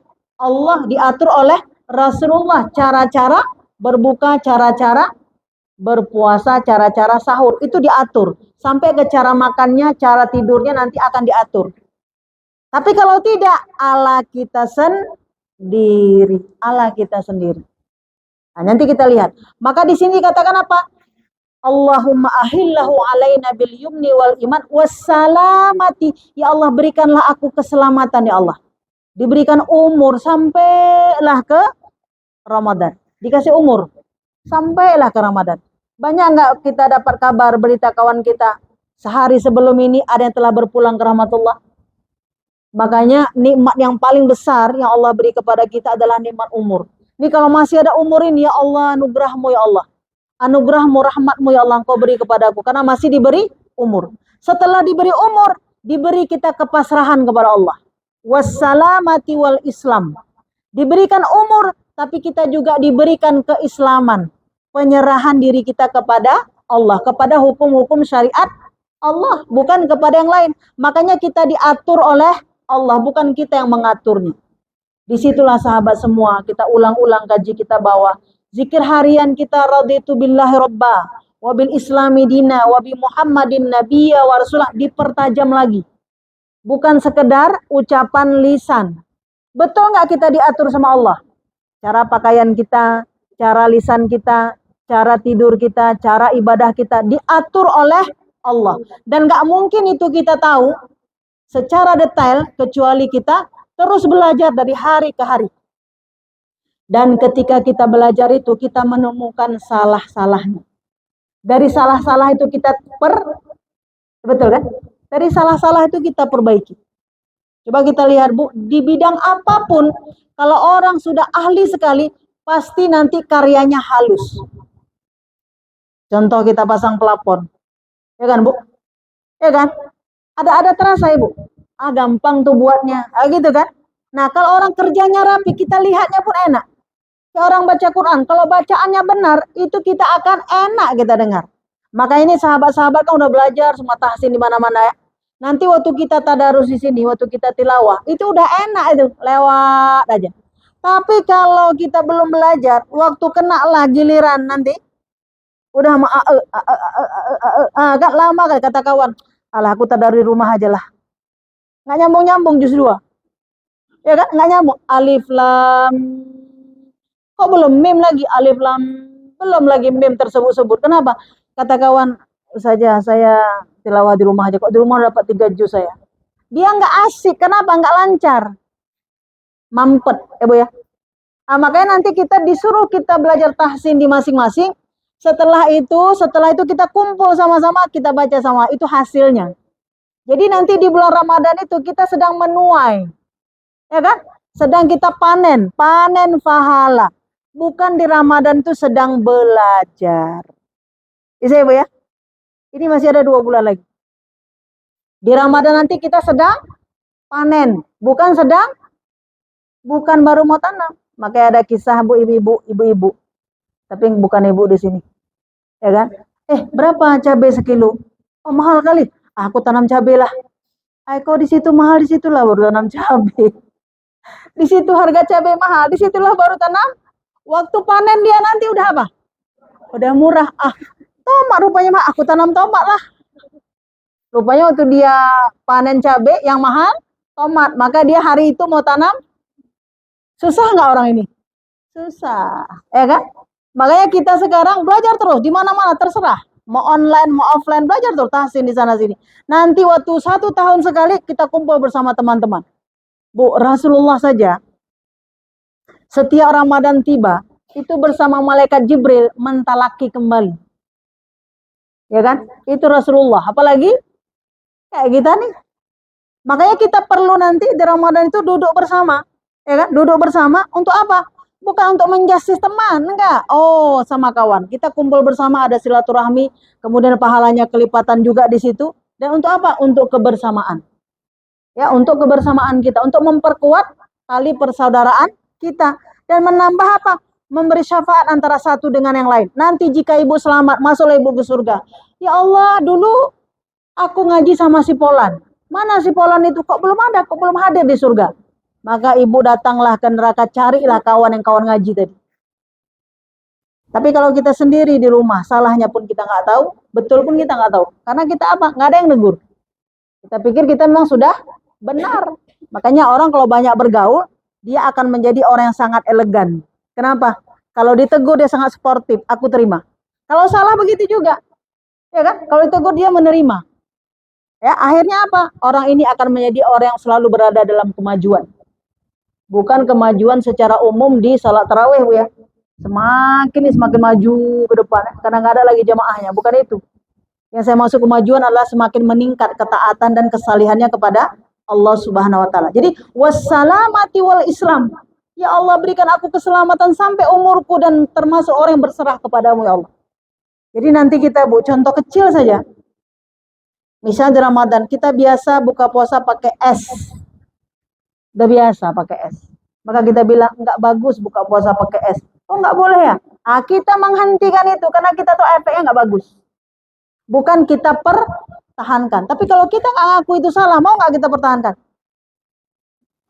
Allah, diatur oleh Rasulullah, cara-cara berbuka, cara-cara berpuasa, cara-cara sahur, itu diatur. Sampai ke cara makannya, cara tidurnya nanti akan diatur. Tapi kalau tidak, ala kita sendiri. Ala kita sendiri. Nah, nanti kita lihat. Maka di sini katakan apa? Allahumma ahillahu alaina bil yumni wal iman wassalamati. Ya Allah, berikanlah aku keselamatan ya Allah. Diberikan umur sampailah ke Ramadan. Dikasih umur sampailah ke Ramadan. Banyak nggak kita dapat kabar berita kawan kita sehari sebelum ini ada yang telah berpulang ke rahmatullah. Makanya nikmat yang paling besar yang Allah beri kepada kita adalah nikmat umur. Ini kalau masih ada umur ini, ya Allah, anugerahmu ya Allah. Anugerahmu, rahmatmu ya Allah, engkau beri kepadaku. Karena masih diberi umur. Setelah diberi umur, diberi kita kepasrahan kepada Allah. Wassalamati wal Islam. Diberikan umur, tapi kita juga diberikan keislaman. Penyerahan diri kita kepada Allah, kepada hukum-hukum syariat Allah, bukan kepada yang lain. Makanya kita diatur oleh Allah, bukan kita yang mengaturnya. Disitulah sahabat semua, kita ulang-ulang kaji kita bawa. Zikir harian kita, raditu billahi robba, wabil islami dina, wabi muhammadin nabiyya wa rasulah, dipertajam lagi. Bukan sekedar ucapan lisan. Betul nggak kita diatur sama Allah? Cara pakaian kita, cara lisan kita, cara tidur kita, cara ibadah kita diatur oleh Allah. Dan gak mungkin itu kita tahu secara detail kecuali kita terus belajar dari hari ke hari. Dan ketika kita belajar itu, kita menemukan salah-salahnya. Dari salah-salah itu kita betul kan? Dari salah-salah itu kita perbaiki. Coba kita lihat Bu, di bidang apapun, kalau orang sudah ahli sekali, pasti nanti karyanya halus. Contoh kita pasang pelapon, ya kan Bu? Ya kan? Ada terasa Ibu? Gampang tuh buatnya, gitu kan? Nah kalau orang kerjanya rapi, kita lihatnya pun enak. Kayak orang baca Quran, kalau bacaannya benar, itu kita akan enak kita dengar. Maka ini sahabat-sahabat kan udah belajar semua tahsin di mana-mana ya. Nanti waktu kita tadarus di sini, waktu kita tilawah, itu udah enak itu, lewat aja. Tapi kalau kita belum belajar, waktu kena lah giliran nanti, udah agak lama kan kata kawan, alah aku tadarus di rumah aja lah. Nggak nyambung-nyambung justru. Ya kan, nggak nyambung. Alif lam, kok belum mim lagi, alif lam, belum lagi mim tersebut-sebut. Kenapa? Kata kawan saja, saya tilawah di rumah aja, kok di rumah dapat 3 juz saya. Dia nggak asik, kenapa? Nggak lancar, mampet ya Bu ya. Makanya nanti kita disuruh kita belajar tahsin di masing-masing. Setelah itu kita kumpul sama-sama, kita baca sama, itu hasilnya. Jadi nanti di bulan Ramadan itu kita sedang menuai, ya kan? Sedang kita panen pahala. Bukan di Ramadan itu sedang belajar. Bisa ya Bu ya? Ini masih ada 2 bulan lagi. Di Ramadan nanti kita sedang panen, bukan baru mau tanam. Makanya ada kisah Bu ibu-ibu. Tapi bukan ibu di sini. Ya kan? Berapa cabai sekilo? Oh, mahal kali. Aku tanam cabai lah. Kok di situ mahal, di situlah baru tanam cabai. Di situ harga cabai mahal, di situlah baru tanam. Waktu panen dia nanti udah apa? Udah murah. Tomat rupanya mah, aku tanam tomat lah. Rupanya waktu dia panen cabai yang mahal, tomat. Maka dia hari itu mau tanam. Susah nggak orang ini? Susah, ya kan? Makanya kita sekarang belajar terus di mana-mana terserah. Mau online, mau offline, belajar terus tahsin di sana sini. Nanti waktu 1 tahun sekali kita kumpul bersama teman-teman. Bu, Rasulullah saja setiap Ramadan tiba itu bersama malaikat Jibril mentalaki kembali. Ya kan? Itu Rasulullah. Apalagi kayak kita nih. Makanya kita perlu nanti di Ramadan itu duduk bersama. Ya kan? Duduk bersama untuk apa? Bukan untuk menjustis teman, enggak. Oh, sama kawan. Kita kumpul bersama, ada silaturahmi, kemudian pahalanya kelipatan juga di situ. Dan untuk apa? Untuk kebersamaan. Ya, untuk kebersamaan kita, untuk memperkuat tali persaudaraan kita dan menambah apa? Memberi syafaat antara satu dengan yang lain. Nanti jika ibu selamat, masuklah ibu ke surga. Ya Allah, dulu aku ngaji sama si Polan. Mana si Polan itu? Kok belum ada? Kok belum hadir di surga? Maka ibu datanglah ke neraka, carilah kawan yang kawan ngaji tadi. Tapi kalau kita sendiri di rumah, salahnya pun kita nggak tahu, betul pun kita nggak tahu. Karena kita apa? Nggak ada yang negur. Kita pikir kita memang sudah benar. Makanya orang kalau banyak bergaul, dia akan menjadi orang yang sangat elegan. Kenapa? Kalau ditegur dia sangat sportif, aku terima. Kalau salah begitu juga. Ya kan? Kalau ditegur dia menerima. Ya, akhirnya apa? Orang ini akan menjadi orang yang selalu berada dalam kemajuan. Bukan kemajuan secara umum di salat tarawih Bu ya. Semakin maju ke depan karena nggak ada lagi jamaahnya, bukan itu. Yang saya maksud kemajuan adalah semakin meningkat ketaatan dan kesalihannya kepada Allah Subhanahu wa taala. Jadi wassalamati wal Islam. Ya Allah, berikan aku keselamatan sampai umurku dan termasuk orang yang berserah kepadamu ya Allah. Jadi nanti kita Bu, contoh kecil saja. Misal di Ramadan kita biasa buka puasa pakai es. Udah biasa pakai es. Maka kita bilang nggak bagus buka puasa pakai es. Oh nggak boleh ya? Kita menghentikan itu karena kita tuh efeknya nggak bagus. Bukan kita pertahankan. Tapi kalau kita nggak ngaku itu salah, mau nggak kita pertahankan?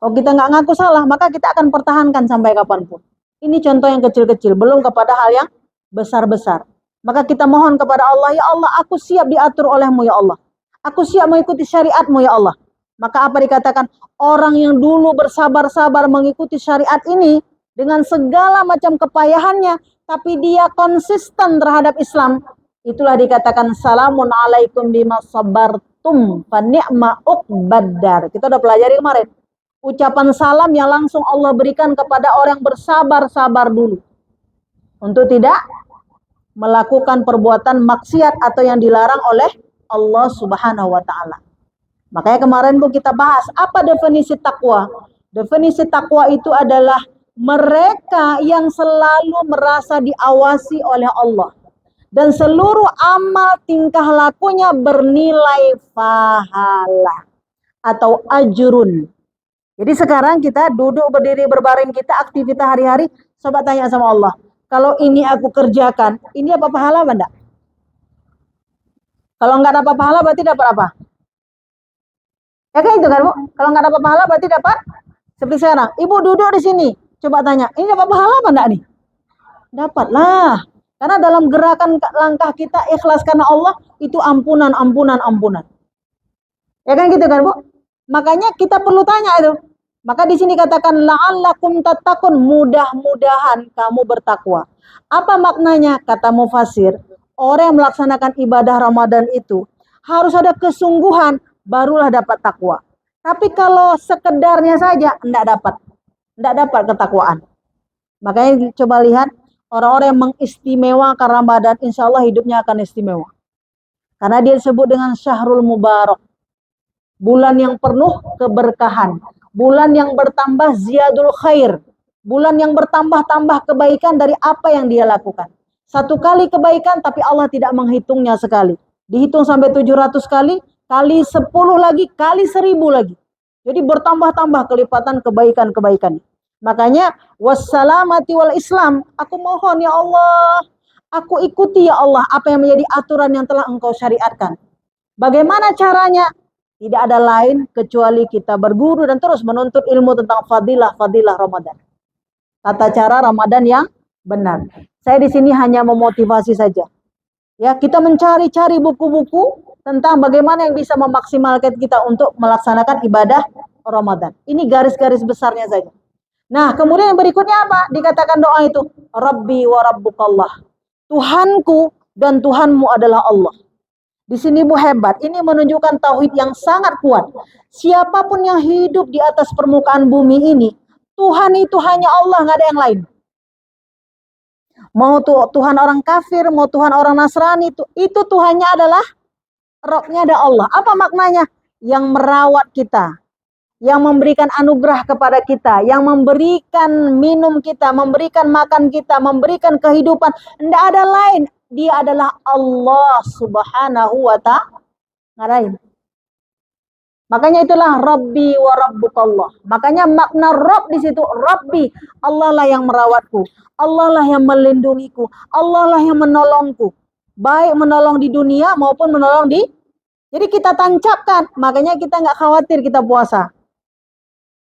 Kalau kita nggak ngaku salah, maka kita akan pertahankan sampai kapanpun. Ini contoh yang kecil-kecil, belum kepada hal yang besar-besar. Maka kita mohon kepada Allah, ya Allah, aku siap diatur olehmu ya Allah. Aku siap mengikuti syariatmu ya Allah. Maka apa dikatakan? Orang yang dulu bersabar-sabar mengikuti syariat ini dengan segala macam kepayahannya, tapi dia konsisten terhadap Islam, itulah dikatakan salamun alaikum bima sabartum fa ni'ma uqbaddar. Kita udah pelajari kemarin. ucapan salam yang langsung Allah berikan kepada orang yang bersabar-sabar dulu untuk tidak melakukan perbuatan maksiat atau yang dilarang oleh Allah Subhanahu wa taala. Makanya kemarin Bu kita bahas apa definisi takwa. Definisi takwa itu adalah mereka yang selalu merasa diawasi oleh Allah dan seluruh amal tingkah lakunya bernilai pahala atau ajrun. Jadi sekarang kita duduk berdiri berbaring kita aktivitas hari-hari, coba tanya sama Allah, kalau ini aku kerjakan, ini apa pahala apa enggak? Kalau enggak dapat pahala berarti dapat apa? Ya kan itu kan Bu, kalau enggak dapat pahala berarti dapat seperti sekarang. Ibu duduk di sini, coba tanya, ini dapat pahala apa enggak nih? Dapatlah. Karena dalam gerakan langkah kita ikhlas karena Allah itu ampunan, ampunan, ampunan. Ya kan gitu kan Bu? Makanya kita perlu tanya itu. Maka di sini katakan la'allakum tattaqun, mudah-mudahan kamu bertakwa. Apa maknanya? Kata mufasir, orang yang melaksanakan ibadah Ramadan itu harus ada kesungguhan barulah dapat takwa. Tapi kalau sekedarnya saja enggak dapat ketakwaan. Makanya coba lihat orang-orang yang mengistimewakan Ramadan, insya Allah hidupnya akan istimewa. Karena dia disebut dengan Syahrul Mubarak. Bulan yang penuh keberkahan. Bulan yang bertambah ziyadul khair. Bulan yang bertambah-tambah kebaikan dari apa yang dia lakukan. Satu kali kebaikan tapi Allah tidak menghitungnya sekali. Dihitung sampai 700 kali, kali 10 lagi, kali 1000 lagi. Jadi bertambah-tambah kelipatan kebaikan-kebaikan. Makanya wassalamati wal Islam, aku mohon ya Allah, aku ikuti ya Allah apa yang menjadi aturan yang telah Engkau syariatkan. Bagaimana caranya? Tidak ada lain kecuali kita berguru dan terus menuntut ilmu tentang fadilah Ramadan. Tata cara Ramadan yang benar. Saya di sini hanya memotivasi saja. Ya, kita mencari-cari buku-buku tentang bagaimana yang bisa memaksimalkan kita untuk melaksanakan ibadah Ramadan. Ini garis-garis besarnya saja. Nah, kemudian yang berikutnya apa? Dikatakan doa itu, Rabbi wa Rabbukallah. Tuhanku dan Tuhanmu adalah Allah. Di sini Bu hebat, ini menunjukkan tauhid yang sangat kuat. Siapapun yang hidup di atas permukaan bumi ini, Tuhan itu hanya Allah, nggak ada yang lain. Mau Tuhan orang kafir, mau Tuhan orang Nasrani, itu Tuhannya adalah Robnya ada Allah. Apa maknanya? Yang merawat kita, yang memberikan anugerah kepada kita, yang memberikan minum kita, memberikan makan kita, memberikan kehidupan. Tidak ada lain. Dia adalah Allah Subhanahu wa ta'ala. Makanya itulah Rabbi wa Rabbukallah. Makanya makna Rabb di situ, Rabbi, Allah lah yang merawatku, Allah lah yang melindungiku, Allah lah yang menolongku. Baik menolong di dunia maupun menolong di. Jadi kita tancapkan, makanya kita nggak khawatir kita puasa.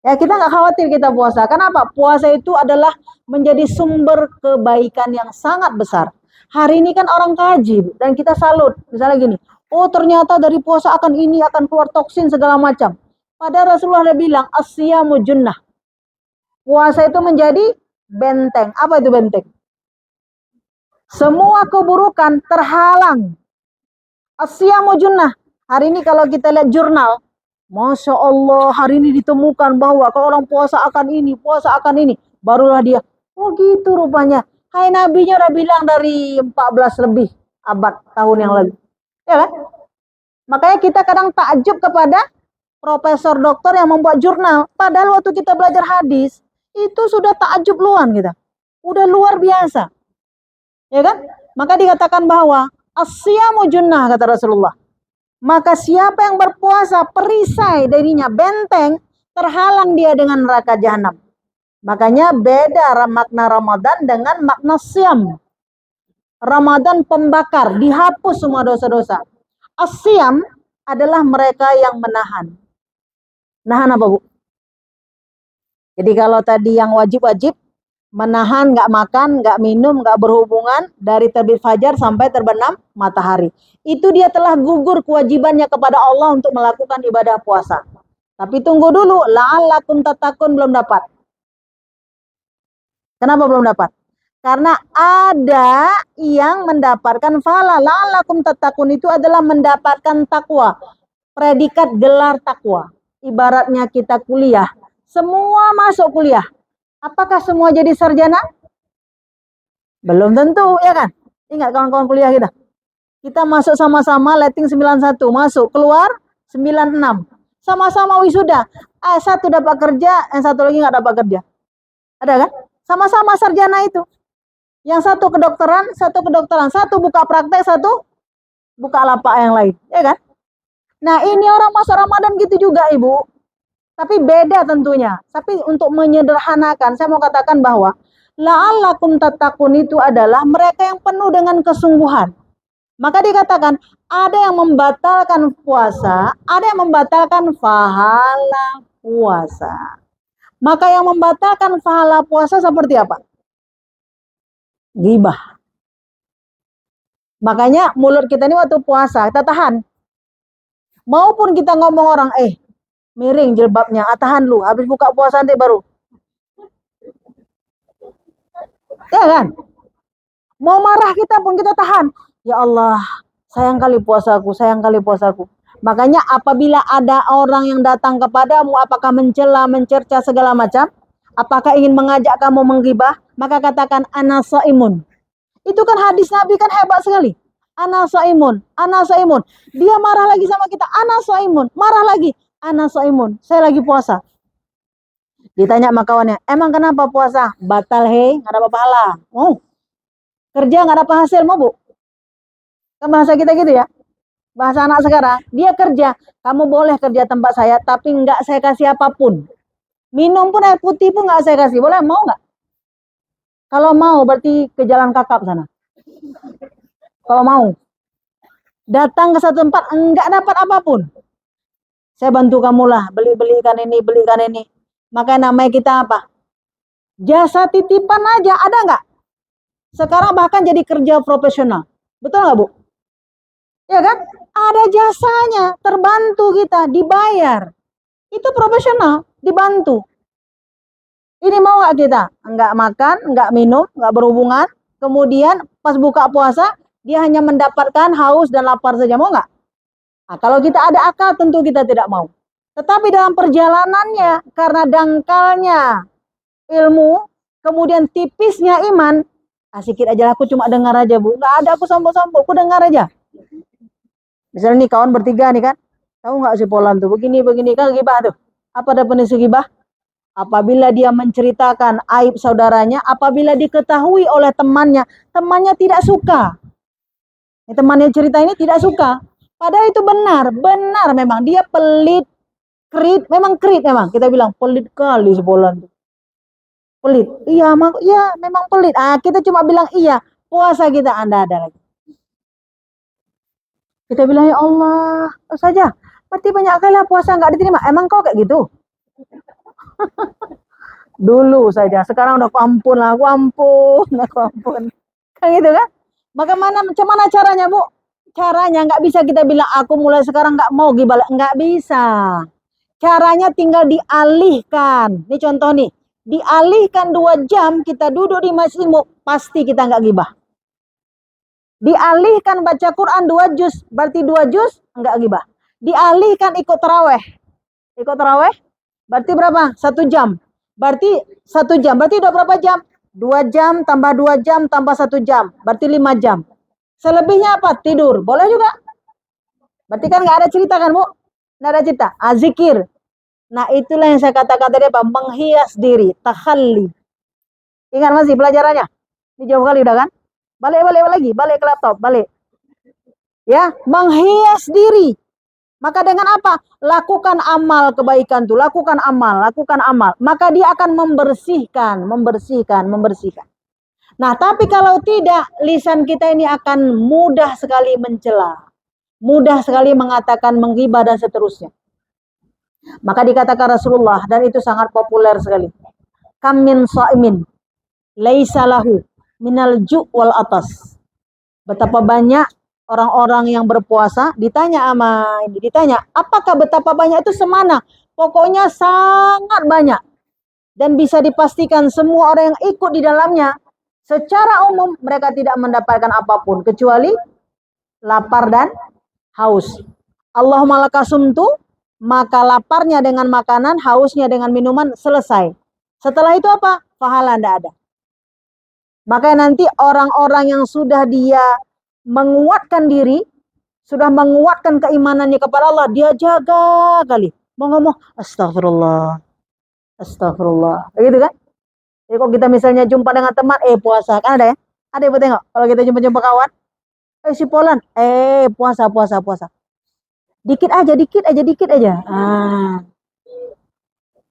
Ya kita nggak khawatir kita puasa. Kenapa? Puasa itu adalah menjadi sumber kebaikan yang sangat besar. Hari ini kan orang kaji dan kita salut. Misalnya gini, oh ternyata dari puasa akan ini akan keluar toksin segala macam. Padahal Rasulullah ada bilang, as-siyamu junnah. Puasa itu menjadi benteng. Apa itu benteng? Semua keburukan terhalang. As-siyamu junnah. Hari ini kalau kita lihat jurnal, Masya Allah hari ini ditemukan bahwa kalau orang puasa akan ini, puasa akan ini. Barulah dia, oh gitu rupanya. Hai nabinya udah bilang dari 14 lebih abad tahun yang lalu. Ya kan? Makanya kita kadang takjub kepada profesor doktor yang membuat jurnal. Padahal waktu kita belajar hadis, itu sudah takjub luan kita. Udah luar biasa. Ya kan? Maka dikatakan bahwa as-siyamu junnah kata Rasulullah. Maka siapa yang berpuasa perisai darinya benteng, terhalang dia dengan neraka jahanam. Makanya beda makna Ramadan dengan makna siam. Ramadan pembakar, dihapus semua dosa-dosa. As-siam adalah mereka yang menahan. Nahan apa Bu? Jadi kalau tadi yang wajib-wajib, menahan, nggak makan, nggak minum, nggak berhubungan dari terbit fajar sampai terbenam matahari. Itu dia telah gugur kewajibannya kepada Allah untuk melakukan ibadah puasa. Tapi tunggu dulu, la'allakum tattaqun belum dapat. Kenapa belum dapat? Karena ada yang mendapatkan fala la'allakum tattaqun itu adalah mendapatkan takwa. Predikat gelar takwa. Ibaratnya kita kuliah, semua masuk kuliah. Apakah semua jadi sarjana? Belum tentu, ya kan? Ingat kawan-kawan kuliah kita. Kita masuk sama-sama, letting 91, masuk, keluar 96. Sama-sama wisuda. Satu dapat kerja, yang satu lagi nggak dapat kerja. Ada kan? Sama-sama sarjana itu. Yang satu kedokteran, satu buka praktek, satu buka lapak yang lain, ya kan? Nah, ini orang masa Ramadan gitu juga, Ibu. Tapi beda tentunya. Tapi untuk menyederhanakan, saya mau katakan bahwa la'allakum tattaqun itu adalah mereka yang penuh dengan kesungguhan. Maka dikatakan ada yang membatalkan puasa, ada yang membatalkan pahala puasa. Maka yang membatalkan pahala puasa seperti apa? Ghibah. Makanya mulut kita ini waktu puasa kita tahan. Maupun kita ngomong orang, miring jilbabnya, tahan lu, habis buka puasa nanti baru. Ya kan? Mau marah kita pun kita tahan. Ya Allah, sayang kali puasaku, sayang kali puasaku. Makanya apabila ada orang yang datang kepadamu, apakah mencela, mencerca segala macam, apakah ingin mengajak kamu menggibah, maka katakan ana shaimun. Itu kan hadis Nabi kan hebat sekali. Ana shaimun, ana shaimun. Dia marah lagi sama kita, ana shaimun, marah lagi, ana shaimun. Saya lagi puasa. Ditanya sama kawannya, emang kenapa puasa? Batal nggak dapat pahala. Oh, kerja nggak dapat hasil, mau bu? Kan bahasa kita gitu ya. Bahasa anak sekarang, dia kerja, kamu boleh kerja tempat saya, tapi nggak saya kasih apapun. Minum pun air putih pun nggak saya kasih, boleh? Mau nggak? Kalau mau berarti ke Jalan Kakap sana. Kalau mau. Datang ke satu tempat, enggak dapat apapun. Saya bantu kamu lah, belikan ini. Maka namanya kita apa? Jasa titipan aja, ada nggak? Sekarang bahkan jadi kerja profesional. Betul nggak, Bu? Ya kan? Ada jasanya, terbantu kita, dibayar. Itu profesional, dibantu. Ini mau nggak kita? Nggak makan, nggak minum, nggak berhubungan. Kemudian pas buka puasa, dia hanya mendapatkan haus dan lapar saja. Mau nggak? Nah, kalau kita ada akal, tentu kita tidak mau. Tetapi dalam perjalanannya, karena dangkalnya ilmu, kemudian tipisnya iman, sedikit aja aku cuma dengar aja, Bu. Nggak ada aku sombong-sombong, aku dengar aja. Misalnya nih kawan bertiga nih kan, tahu nggak si Polan tuh begini kan gibah tuh. Apa definisi gibah? Apabila dia menceritakan aib saudaranya, apabila diketahui oleh temannya tidak suka. Temannya cerita ini tidak suka. Padahal itu benar memang dia pelit, krit memang. Kita bilang pelit kali si Polan tuh. Pelit. Iya, memang pelit. Kita cuma bilang iya, puasa kita Anda ada lagi. Kita bilang, ya Allah, saja. Berarti banyak kali puasa nggak diterima. Emang kau kayak gitu? Dulu saja. Sekarang udah aku ampun. Kan gitu kan? Macam mana caranya, Bu? Caranya nggak bisa kita bilang, aku mulai sekarang nggak mau gibah. Nggak bisa. Caranya tinggal dialihkan. Ini contoh nih. Dialihkan 2 jam kita duduk di masjidmu, pasti kita nggak gibah. Dialihkan baca Quran 2 juz, berarti 2 juz enggak gibah. Dialihkan ikut taraweh. Ikut taraweh berarti berapa? 1 jam. Berarti 1 jam. Berarti udah berapa jam? 2 jam tambah 2 jam tambah 1 jam. Berarti 5 jam. Selebihnya apa? Tidur. Boleh juga. Berarti kan enggak ada cerita kan, Bu? Enggak ada cerita. Zikir. Nah, itulah yang saya katakan tadi apa? Menghias diri, takhalli. Ingat masih pelajarannya? Ini jauh kali udah kan? Balik lagi, balik ke laptop, balik. Ya, menghias diri. Maka dengan apa? Lakukan amal kebaikan tuh, lakukan amal. Maka dia akan membersihkan. Nah, tapi kalau tidak, lisan kita ini akan mudah sekali mencela. Mudah sekali mengatakan menggibah dan seterusnya. Maka dikatakan Rasulullah, dan itu sangat populer sekali. Kam min sha'imin laisa lahu minal ju' wal atas. Betapa banyak orang-orang yang berpuasa ditanya, apakah betapa banyak itu semana? Pokoknya sangat banyak. Dan bisa dipastikan semua orang yang ikut di dalamnya, secara umum mereka tidak mendapatkan apapun kecuali lapar dan haus. Allahumma lakasumtu, maka laparnya dengan makanan, hausnya dengan minuman, selesai. Setelah itu apa? Pahala tidak ada. Maka nanti orang-orang yang sudah dia menguatkan diri, sudah menguatkan keimanannya kepada Allah, dia jaga kali. Mau ngomong, astagfirullah, astagfirullah. Begitu kan? Jadi kalau kita misalnya jumpa dengan teman, puasa. Kan ada ya? Ada yang tengok. Kalau kita jumpa kawan, si Polan, puasa, puasa, puasa. Dikit aja, dikit aja, dikit aja.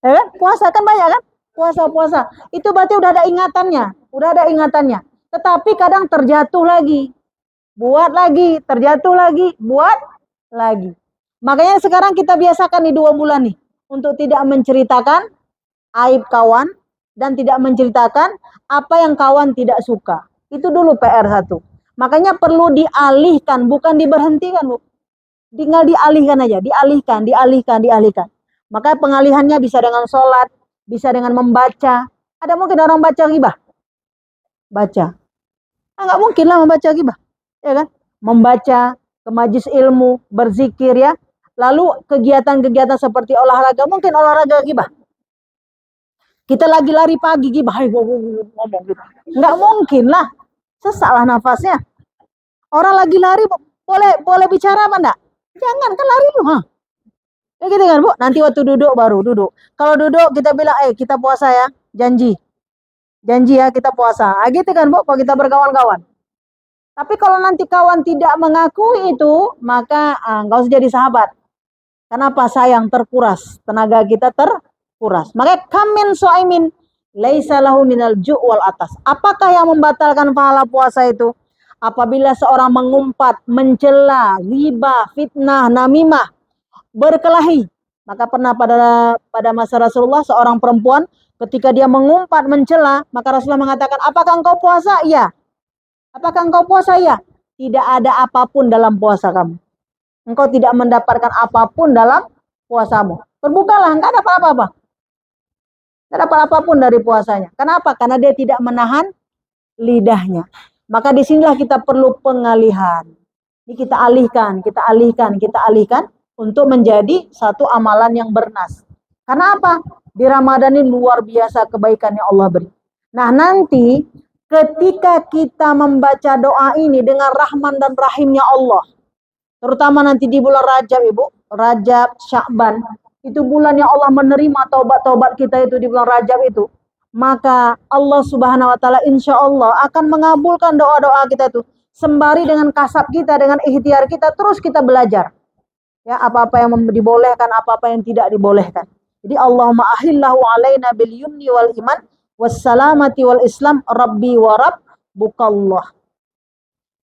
Ya kan? Puasa kan banyak kan? Puasa, puasa. Itu berarti udah ada ingatannya. Udah ada ingatannya. Tetapi kadang terjatuh lagi. Buat lagi, terjatuh lagi, buat lagi. Makanya sekarang kita biasakan di 2 bulan nih. Untuk tidak menceritakan aib kawan. Dan tidak menceritakan apa yang kawan tidak suka. Itu dulu PR 1. Makanya perlu dialihkan, bukan diberhentikan, Bu. Tinggal dialihkan aja, dialihkan, dialihkan, dialihkan. Maka pengalihannya bisa dengan sholat, bisa dengan membaca. Ada mungkin orang baca ghibah? Baca. Nggak mungkin lah membaca ghibah. Ya kan? Membaca, ke majlis ilmu, berzikir ya. Lalu kegiatan-kegiatan seperti olahraga, mungkin olahraga ghibah. Kita lagi lari pagi ghibah, ngomong gitu. Nggak mungkin lah. Sesak lah nafasnya. Orang lagi lari, boleh bicara apa enggak? Jangan, kan lari lu. Ya gitu kan, Bu. Nanti waktu duduk baru duduk. Kalau duduk kita bilang, kita puasa ya. Janji. Janji ya kita puasa. Gitu kan, Bu, kalau kita berkawan-kawan. Tapi kalau nanti kawan tidak mengakui itu, maka nggak usah jadi sahabat. Kenapa? Sayang, terkuras. Tenaga kita terkuras. Makanya kamin so'imin laisa lahu minal ju' wal atas. Apakah yang membatalkan pahala puasa itu? Apabila seorang mengumpat, mencela, ghibah, fitnah, namimah, berkelahi. Maka pernah pada masa Rasulullah seorang perempuan ketika dia mengumpat, mencela, maka Rasulullah mengatakan, apakah engkau puasa? Iya. Apakah engkau puasa? Iya. Tidak ada apapun dalam puasa kamu. Engkau tidak mendapatkan apapun dalam puasamu. Berbukalah, enggak dapat apa-apa. Tidak dapat apapun dari puasanya. Kenapa? Karena dia tidak menahan lidahnya. Maka disinilah kita perlu pengalihan. Ini kita alihkan, kita alihkan, kita alihkan untuk menjadi satu amalan yang bernas. Karena apa? Di Ramadan ini luar biasa kebaikan yang Allah beri. Nah nanti ketika kita membaca doa ini dengan rahman dan rahimnya Allah, terutama nanti di bulan Rajab, Ibu, Rajab, Sya'ban, itu bulan yang Allah menerima taubat-taubat kita itu di bulan Rajab itu. Maka Allah Subhanahu wa taala insya Allah akan mengabulkan doa-doa kita itu sembari dengan kasab kita, dengan ikhtiar kita, terus kita belajar. Ya, apa-apa yang dibolehkan, apa-apa yang tidak dibolehkan. Jadi Allahumma ahillahu alaina bil yumni wal iman wassalamati wal islam rabbi wa rabbukallah.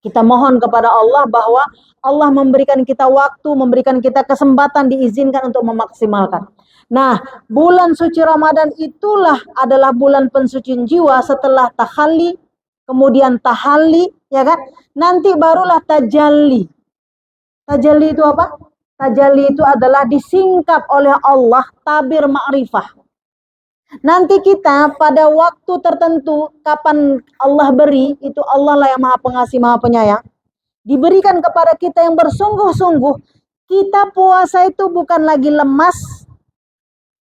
Kita mohon kepada Allah bahwa Allah memberikan kita waktu, memberikan kita kesempatan, diizinkan untuk memaksimalkan. Nah, bulan suci Ramadan itulah adalah bulan pensucian jiwa setelah tahalli, kemudian tahalli, ya kan? Nanti barulah tajalli. Tajalli itu apa? Tajalli itu adalah disingkap oleh Allah tabir ma'rifah. Nanti kita pada waktu tertentu kapan Allah beri, itu Allah lah yang Maha Pengasih, Maha Penyayang. Diberikan kepada kita yang bersungguh-sungguh. Kita puasa itu bukan lagi lemas,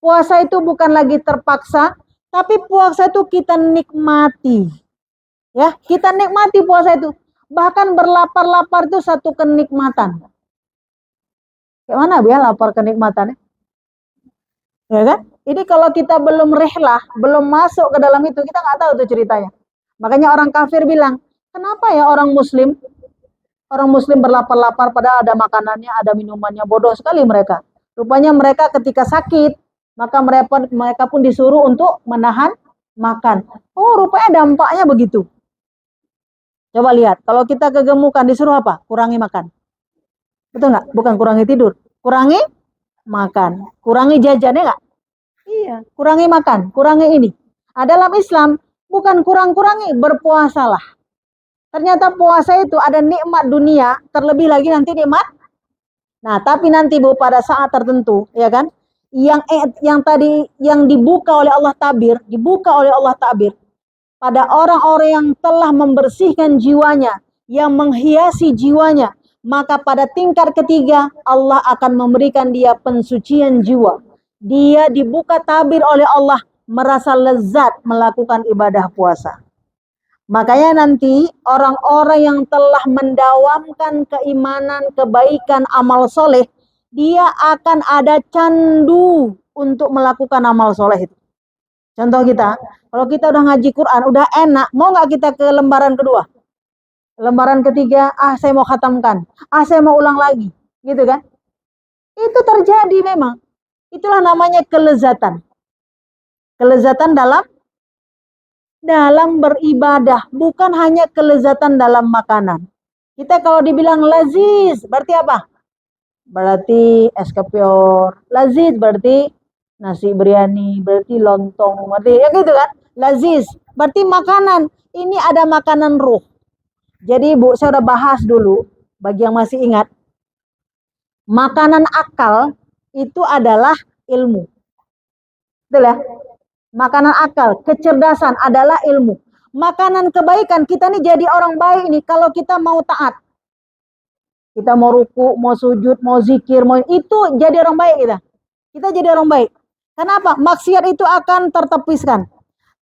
puasa itu bukan lagi terpaksa, tapi puasa itu kita nikmati. Ya, kita nikmati puasa itu. Bahkan berlapar-lapar itu satu kenikmatan. Gimana ya lapar kenikmatannya? Ya kan? Ini kalau kita belum rihlah, belum masuk ke dalam itu, kita nggak tahu tuh ceritanya. Makanya orang kafir bilang, kenapa ya orang muslim berlapar-lapar padahal ada makanannya, ada minumannya. Bodoh sekali mereka. Rupanya mereka ketika sakit, maka mereka pun disuruh untuk menahan makan. Oh, rupanya dampaknya begitu. Coba lihat, kalau kita kegemukan disuruh apa? Kurangi makan. Betul nggak? Bukan kurangi tidur, kurangi makan, kurangi jajannya nggak? Iya, kurangi makan, kurangi ini. Dalam Islam bukan kurang-kurangi, berpuasalah. Ternyata puasa itu ada nikmat dunia, terlebih lagi nanti nikmat. Nah, tapi nanti Bu pada saat tertentu, ya kan? Yang tadi yang dibuka oleh Allah tabir, pada orang-orang yang telah membersihkan jiwanya, yang menghiasi jiwanya, maka pada tingkat ketiga Allah akan memberikan dia pensucian jiwa. Dia dibuka tabir oleh Allah merasa lezat melakukan ibadah puasa. Makanya nanti orang-orang yang telah mendawamkan keimanan, kebaikan, amal soleh, dia akan ada candu untuk melakukan amal soleh itu. Contoh kita, kalau kita udah ngaji Quran, udah enak, mau nggak kita ke lembaran kedua? Lembaran ketiga, saya mau khatamkan, saya mau ulang lagi, gitu kan? Itu terjadi memang. Itulah namanya kelezatan. Kelezatan dalam beribadah, bukan hanya kelezatan dalam makanan. Kita kalau dibilang laziz, berarti apa? Berarti es kepior. Laziz berarti nasi biryani, berarti lontong, berarti ya gitu kan? Laziz, berarti makanan. Ini ada makanan ruh. Jadi Bu, saya udah bahas dulu, bagi yang masih ingat, makanan akal itu adalah ilmu. Betul ya? Makanan akal, kecerdasan adalah ilmu. Makanan kebaikan, kita nih jadi orang baik nih kalau kita mau taat. Kita mau ruku, mau sujud, mau zikir, mau itu jadi orang baik kita. Kita jadi orang baik. Kenapa? Maksiat itu akan tertepiskan.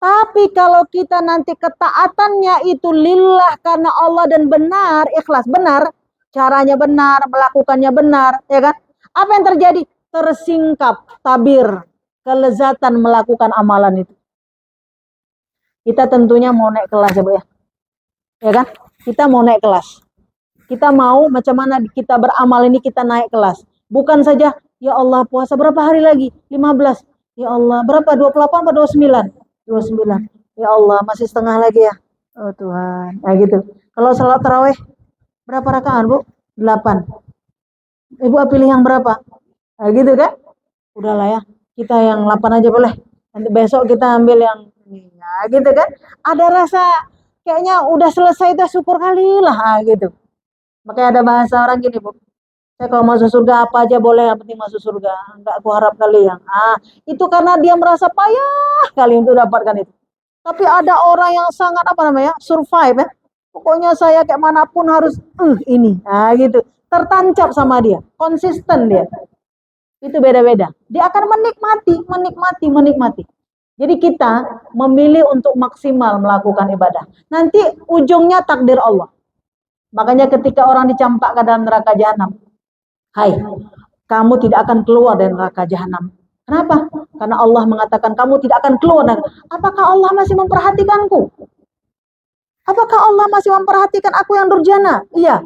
Tapi kalau kita nanti ketaatannya itu lillah karena Allah dan benar, ikhlas, benar, caranya benar, melakukannya benar, ya kan? Apa yang terjadi? Tersingkap tabir kelezatan melakukan amalan itu. Kita tentunya mau naik kelas ya Bu ya. Ya kan? Kita mau naik kelas. Kita mau macam mana kita beramal ini kita naik kelas. Bukan saja, ya Allah puasa berapa hari lagi? 15. Ya Allah, berapa? 28 atau 29? 29. Ya Allah, masih setengah lagi ya. Oh Tuhan. Nah gitu. Kalau salat tarawih berapa rakaat, Bu? 8. Ibu pilih yang berapa? Nah gitu kan? Udahlah ya. Kita yang 8 aja boleh. Nanti besok kita ambil yang ini. Nah gitu kan? Ada rasa kayaknya udah selesai itu syukur kali lah. Nah, gitu. Makanya ada bahasa orang gini, Bu. Saya kalau masuk surga apa aja boleh, yang penting masuk surga. Enggak aku harap kali yang. Itu karena dia merasa payah kali untuk dapatkan itu. Tapi ada orang yang sangat survive ya. Pokoknya saya kayak manapun harus ini. Nah gitu. Tertancap sama dia. Konsisten dia. Itu beda-beda. Dia akan menikmati. Jadi kita memilih untuk maksimal melakukan ibadah. Nanti ujungnya takdir Allah. Makanya ketika orang dicampakkan dalam neraka jahanam, hai, kamu tidak akan keluar dari neraka jahanam. Kenapa? Karena Allah mengatakan kamu tidak akan keluar. Apakah Allah masih memperhatikanku? Apakah Allah masih memperhatikan aku yang durjana? Iya.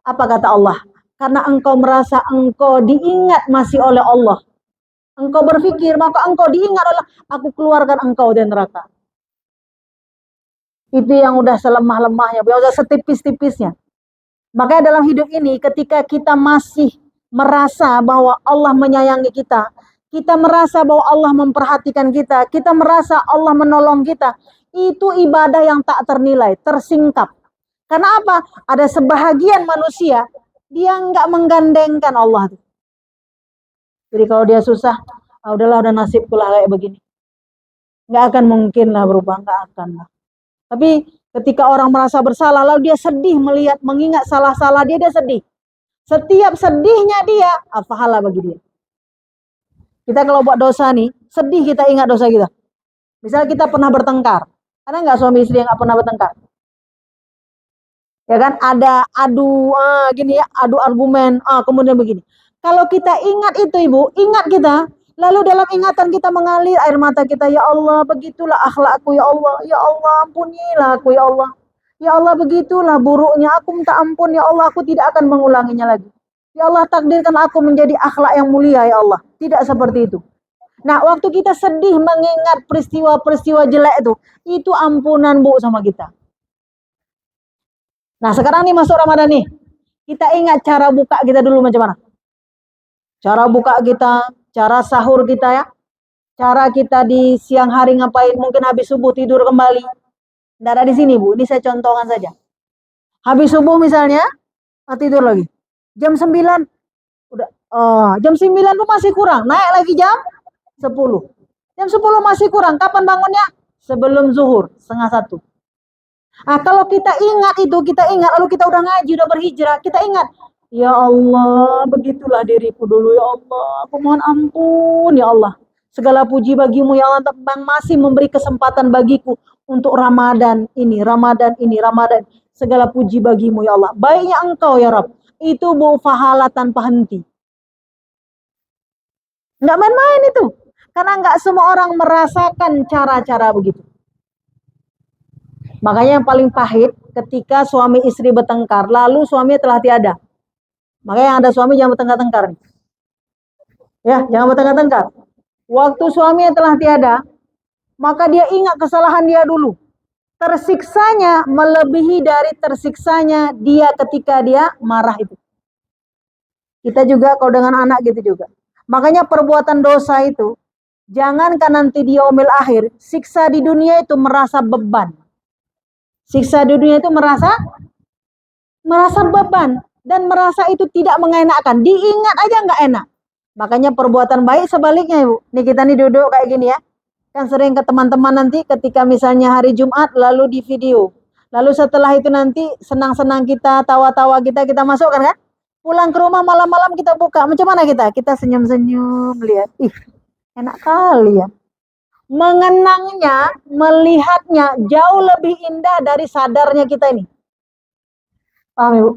Apa kata Allah? Karena engkau merasa engkau diingat masih oleh Allah. Engkau berpikir, maka engkau diingat oleh aku keluarkan engkau dari neraka. Itu yang udah selemah-lemahnya, yang udah setipis-tipisnya. Makanya dalam hidup ini ketika kita masih merasa bahwa Allah menyayangi kita, kita merasa bahwa Allah memperhatikan kita, kita merasa Allah menolong kita, itu ibadah yang tak ternilai, tersingkap. Karena apa? Ada sebahagian manusia, dia nggak menggandengkan Allah. Jadi kalau dia susah, udahlah udah nasibku lah kayak begini. Nggak akan mungkin lah berubah, nggak akan lah. Tapi ketika orang merasa bersalah, lalu dia sedih mengingat salah-salah dia sedih. Setiap sedihnya dia, pahala bagi dia. Kita kalau buat dosa nih, sedih kita ingat dosa kita. Misalnya kita pernah bertengkar. Ada nggak suami istri yang nggak pernah bertengkar? Ya kan? Ada adu adu argumen, kemudian begini. Kalau kita ingat itu Ibu, ingat kita, lalu dalam ingatan kita mengalir air mata kita, ya Allah, begitulah akhlakku ya Allah, ampunilah aku ya Allah. Ya Allah, begitulah buruknya, aku minta ampun ya Allah, aku tidak akan mengulanginya lagi. Ya Allah, takdirkan aku menjadi akhlak yang mulia ya Allah. Tidak seperti itu. Nah, waktu kita sedih mengingat peristiwa-peristiwa jelek itu ampunan Bu sama kita. Nah, sekarang nih masuk Ramadan nih. Kita ingat cara buka kita dulu macam mana? Cara buka kita, cara sahur kita ya. Cara kita di siang hari ngapain, mungkin habis subuh tidur kembali. Tidak ada di sini Bu, ini saya contohkan saja. Habis subuh misalnya, tidur lagi. Jam 9, jam 9 tuh masih kurang, naik lagi jam 10. Jam 10 masih kurang, kapan bangunnya? Sebelum zuhur, 12:30. Kalau kita ingat itu, kita ingat, lalu kita udah ngaji, udah berhijrah, kita ingat, ya Allah, begitulah diriku dulu, ya Allah, aku mohon ampun, ya Allah. Segala puji bagimu, ya Allah, yang masih memberi kesempatan bagiku untuk Ramadan ini, Ramadan ini, Ramadan. Segala puji bagimu, ya Allah. Baiknya engkau, ya Rabb. Itu bu pahala tanpa henti. Nggak main-main itu. Karena nggak semua orang merasakan cara-cara begitu. Makanya yang paling pahit ketika suami istri bertengkar, lalu suaminya telah tiada. Makanya yang ada suami jangan bertengkar-tengkar. Ya, jangan bertengkar-tengkar. Waktu suaminya telah tiada, maka dia ingat kesalahan dia dulu. Tersiksanya melebihi dari tersiksanya dia ketika dia marah itu. Kita juga kalau dengan anak gitu juga. Makanya perbuatan dosa itu, jangankan nanti di yaumil akhir, siksa di dunia itu merasa beban. Siksa di dunia itu merasa beban dan merasa itu tidak mengenakkan. Diingat aja nggak enak. Makanya perbuatan baik sebaliknya, Ibu. Nih kita nih duduk kayak gini ya. Kan sering ke teman-teman nanti ketika misalnya hari Jumat lalu di video. Lalu setelah itu nanti senang-senang kita, tawa-tawa kita masukkan kan? Pulang ke rumah malam-malam kita buka. Macam mana kita? Kita senyum-senyum lihat. Ih, enak kali ya. Mengenangnya, melihatnya jauh lebih indah dari sadarnya kita ini. Paham Ibu?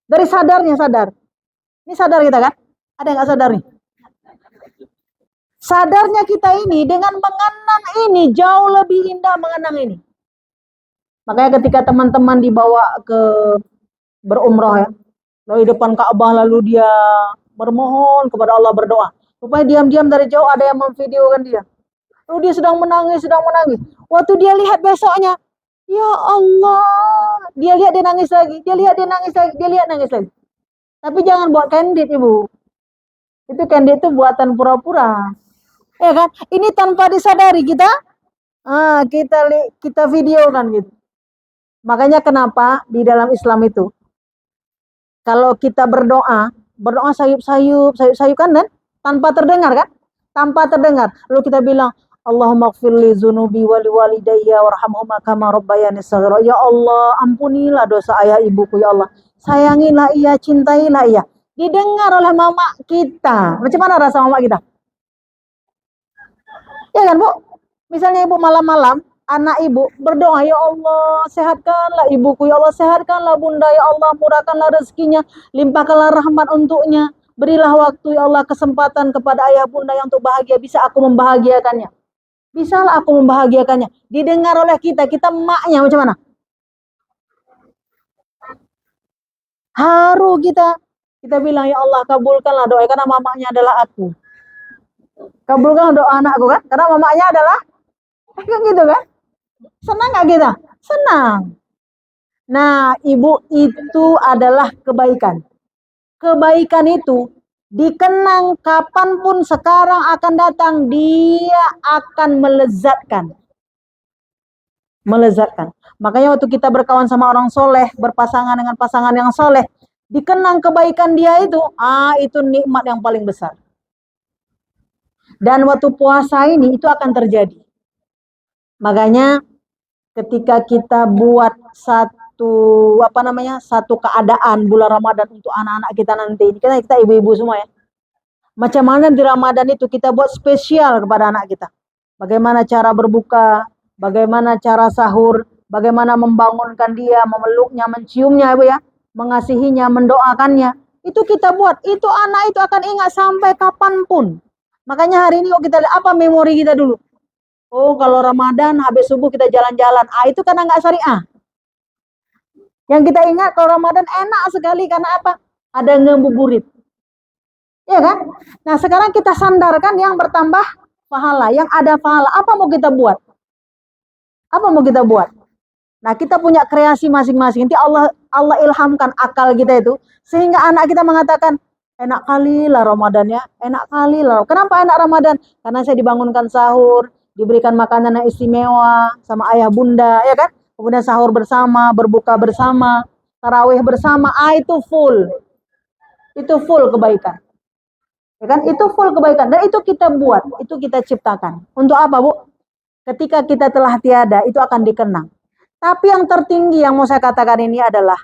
Dari sadarnya sadar. Ini sadar kita kan? Ada yang nggak sadar nih? Sadarnya kita ini dengan mengenang ini jauh lebih indah mengenang ini. Makanya ketika teman-teman dibawa ke berumroh ya, lalu di depan Ka'bah lalu dia bermohon kepada Allah berdoa. Rupanya diam-diam dari jauh ada yang memvideokan dia. Lalu dia sedang menangis. Waktu dia lihat besoknya, ya Allah, dia lihat dia nangis lagi, dia lihat nangis lagi. Tapi jangan buat candid Ibu. Itu candid itu buatan pura-pura. Ya kan? Ini tanpa disadari kita kita videokan gitu. Makanya kenapa di dalam Islam itu kalau kita berdoa sayup-sayup kan dan tanpa terdengar kan? Tanpa terdengar. Lalu kita bilang, Allahumma gfirli dzunubi wa liwalidayya warhamhuma kama rabbayani shaghira. Ya Allah, ampunilah dosa ayah ibuku ya Allah. Sayangilah ia, cintailah ia. Didengar oleh mama kita. Macam mana rasa mama kita? Ya kan Bu? Misalnya ibu malam-malam, anak ibu berdoa, ya Allah sehatkanlah ibuku, ya Allah sehatkanlah bunda, ya Allah murahkanlah rezekinya, limpahkanlah rahmat untuknya, berilah waktu ya Allah kesempatan kepada ayah bunda yang untuk bahagia, bisa aku membahagiakannya. Bisalah aku membahagiakannya. Didengar oleh kita emaknya macam mana? Haru kita bilang ya Allah kabulkanlah doa karena mamanya adalah aku. Kabulkan doa anakku kan? Karena mamanya adalah kan gitu kan? Senang nggak kita? Senang. Nah, Ibu, itu adalah kebaikan. Kebaikan itu dikenang kapanpun sekarang akan datang, dia akan melezatkan. Melezatkan. Makanya waktu kita berkawan sama orang soleh, berpasangan dengan pasangan yang soleh, dikenang kebaikan dia itu nikmat yang paling besar. Dan waktu puasa ini itu akan terjadi. Makanya ketika kita buat satu keadaan bulan Ramadan untuk anak-anak kita nanti, kita ibu-ibu semua ya. Macam mana di Ramadan itu kita buat spesial kepada anak kita. Bagaimana cara berbuka, bagaimana cara sahur, bagaimana membangunkan dia, memeluknya, menciumnya Ibu ya, mengasihinya, mendoakannya. Itu kita buat, itu anak itu akan ingat sampai kapanpun. Makanya hari ini kok kita lihat apa memori kita dulu. Oh kalau Ramadan habis subuh kita jalan-jalan. Itu karena nggak syariah. Yang kita ingat kalau Ramadan enak sekali karena apa? Ada ngebuburit. Ya kan? Nah sekarang kita sandarkan yang bertambah pahala. Yang ada pahala. Apa mau kita buat? Apa mau kita buat? Nah kita punya kreasi masing-masing. Nanti Allah ilhamkan akal kita itu. Sehingga anak kita mengatakan, enak kali lah Ramadan ya. Enak kali lah. Kenapa enak Ramadan? Karena saya dibangunkan sahur. Diberikan makanan yang istimewa sama ayah bunda, ya kan? Kemudian sahur bersama, berbuka bersama, tarawih bersama, itu full. Itu full kebaikan. Ya kan? Itu full kebaikan. Dan itu kita buat, itu kita ciptakan. Untuk apa Bu? Ketika kita telah tiada, itu akan dikenang. Tapi yang tertinggi yang mau saya katakan ini adalah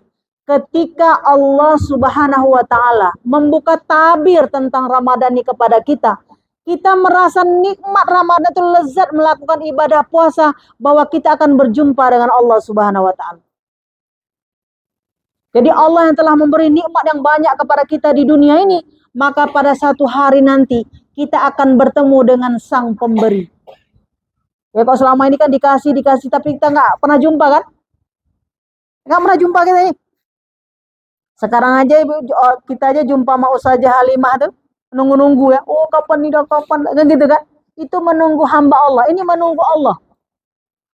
ketika Allah Subhanahu wa taala membuka tabir tentang Ramadan ini kepada kita, kita merasa nikmat Ramadan itu lezat melakukan ibadah puasa, bahwa kita akan berjumpa dengan Allah Subhanahu wa taala. Jadi Allah yang telah memberi nikmat yang banyak kepada kita di dunia ini, maka pada satu hari nanti kita akan bertemu dengan Sang Pemberi. Ya kalau selama ini kan dikasih, tapi kita nggak pernah jumpa kan? Nggak pernah jumpa kita ini. Sekarang aja kita aja jumpa sama Ustazah Halimah tuh, nunggu-nunggu ya. Oh kapan nih, kapan? Kan gitu kan? Itu menunggu hamba Allah. Ini menunggu Allah.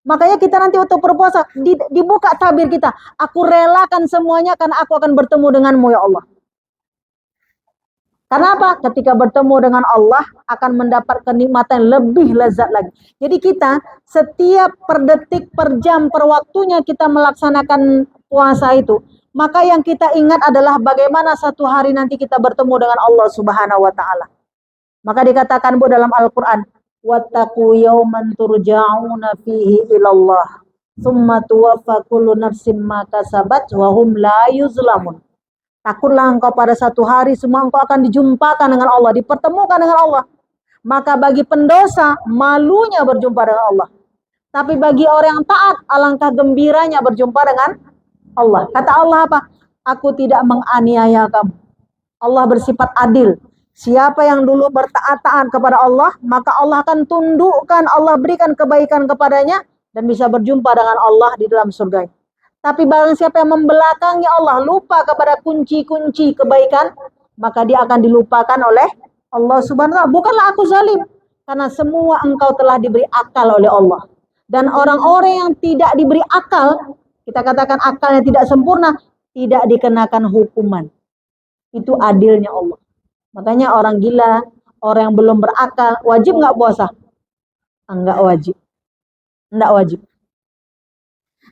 Makanya kita nanti waktu berpuasa dibuka tabir kita. Aku relakan semuanya karena aku akan bertemu denganmu ya Allah. Karena apa? Ketika bertemu dengan Allah akan mendapat kenikmatan lebih lezat lagi. Jadi kita setiap per detik, per jam, per waktunya kita melaksanakan puasa itu, maka yang kita ingat adalah bagaimana satu hari nanti kita bertemu dengan Allah Subhanahu wa taala. Maka dikatakan Bu dalam Al-Qur'an, wattaqu yawman turja'una fihi ilallah, tsumma tuwaffa kullu nafsin ma kasabat wa hum la yuzlamun. Takutlah engkau pada satu hari semua engkau akan dijumpakan dengan Allah, dipertemukan dengan Allah. Maka bagi pendosa, malunya berjumpa dengan Allah. Tapi bagi orang yang taat, alangkah gembiranya berjumpa dengan Allah. Kata Allah apa? Aku tidak menganiaya kamu. Allah bersifat adil. Siapa yang dulu bertaat-taat kepada Allah, maka Allah akan tundukkan, Allah berikan kebaikan kepadanya, dan bisa berjumpa dengan Allah di dalam surga. Tapi barang siapa yang membelakangi Allah, lupa kepada kunci-kunci kebaikan, maka dia akan dilupakan oleh Allah Subhanahu wa taala. Bukanlah aku zalim, karena semua engkau telah diberi akal oleh Allah. Dan orang-orang yang tidak diberi akal, kita katakan akalnya tidak sempurna, tidak dikenakan hukuman. Itu adilnya Allah. Makanya orang gila, orang yang belum berakal, wajib nggak puasa? Enggak wajib. Enggak wajib.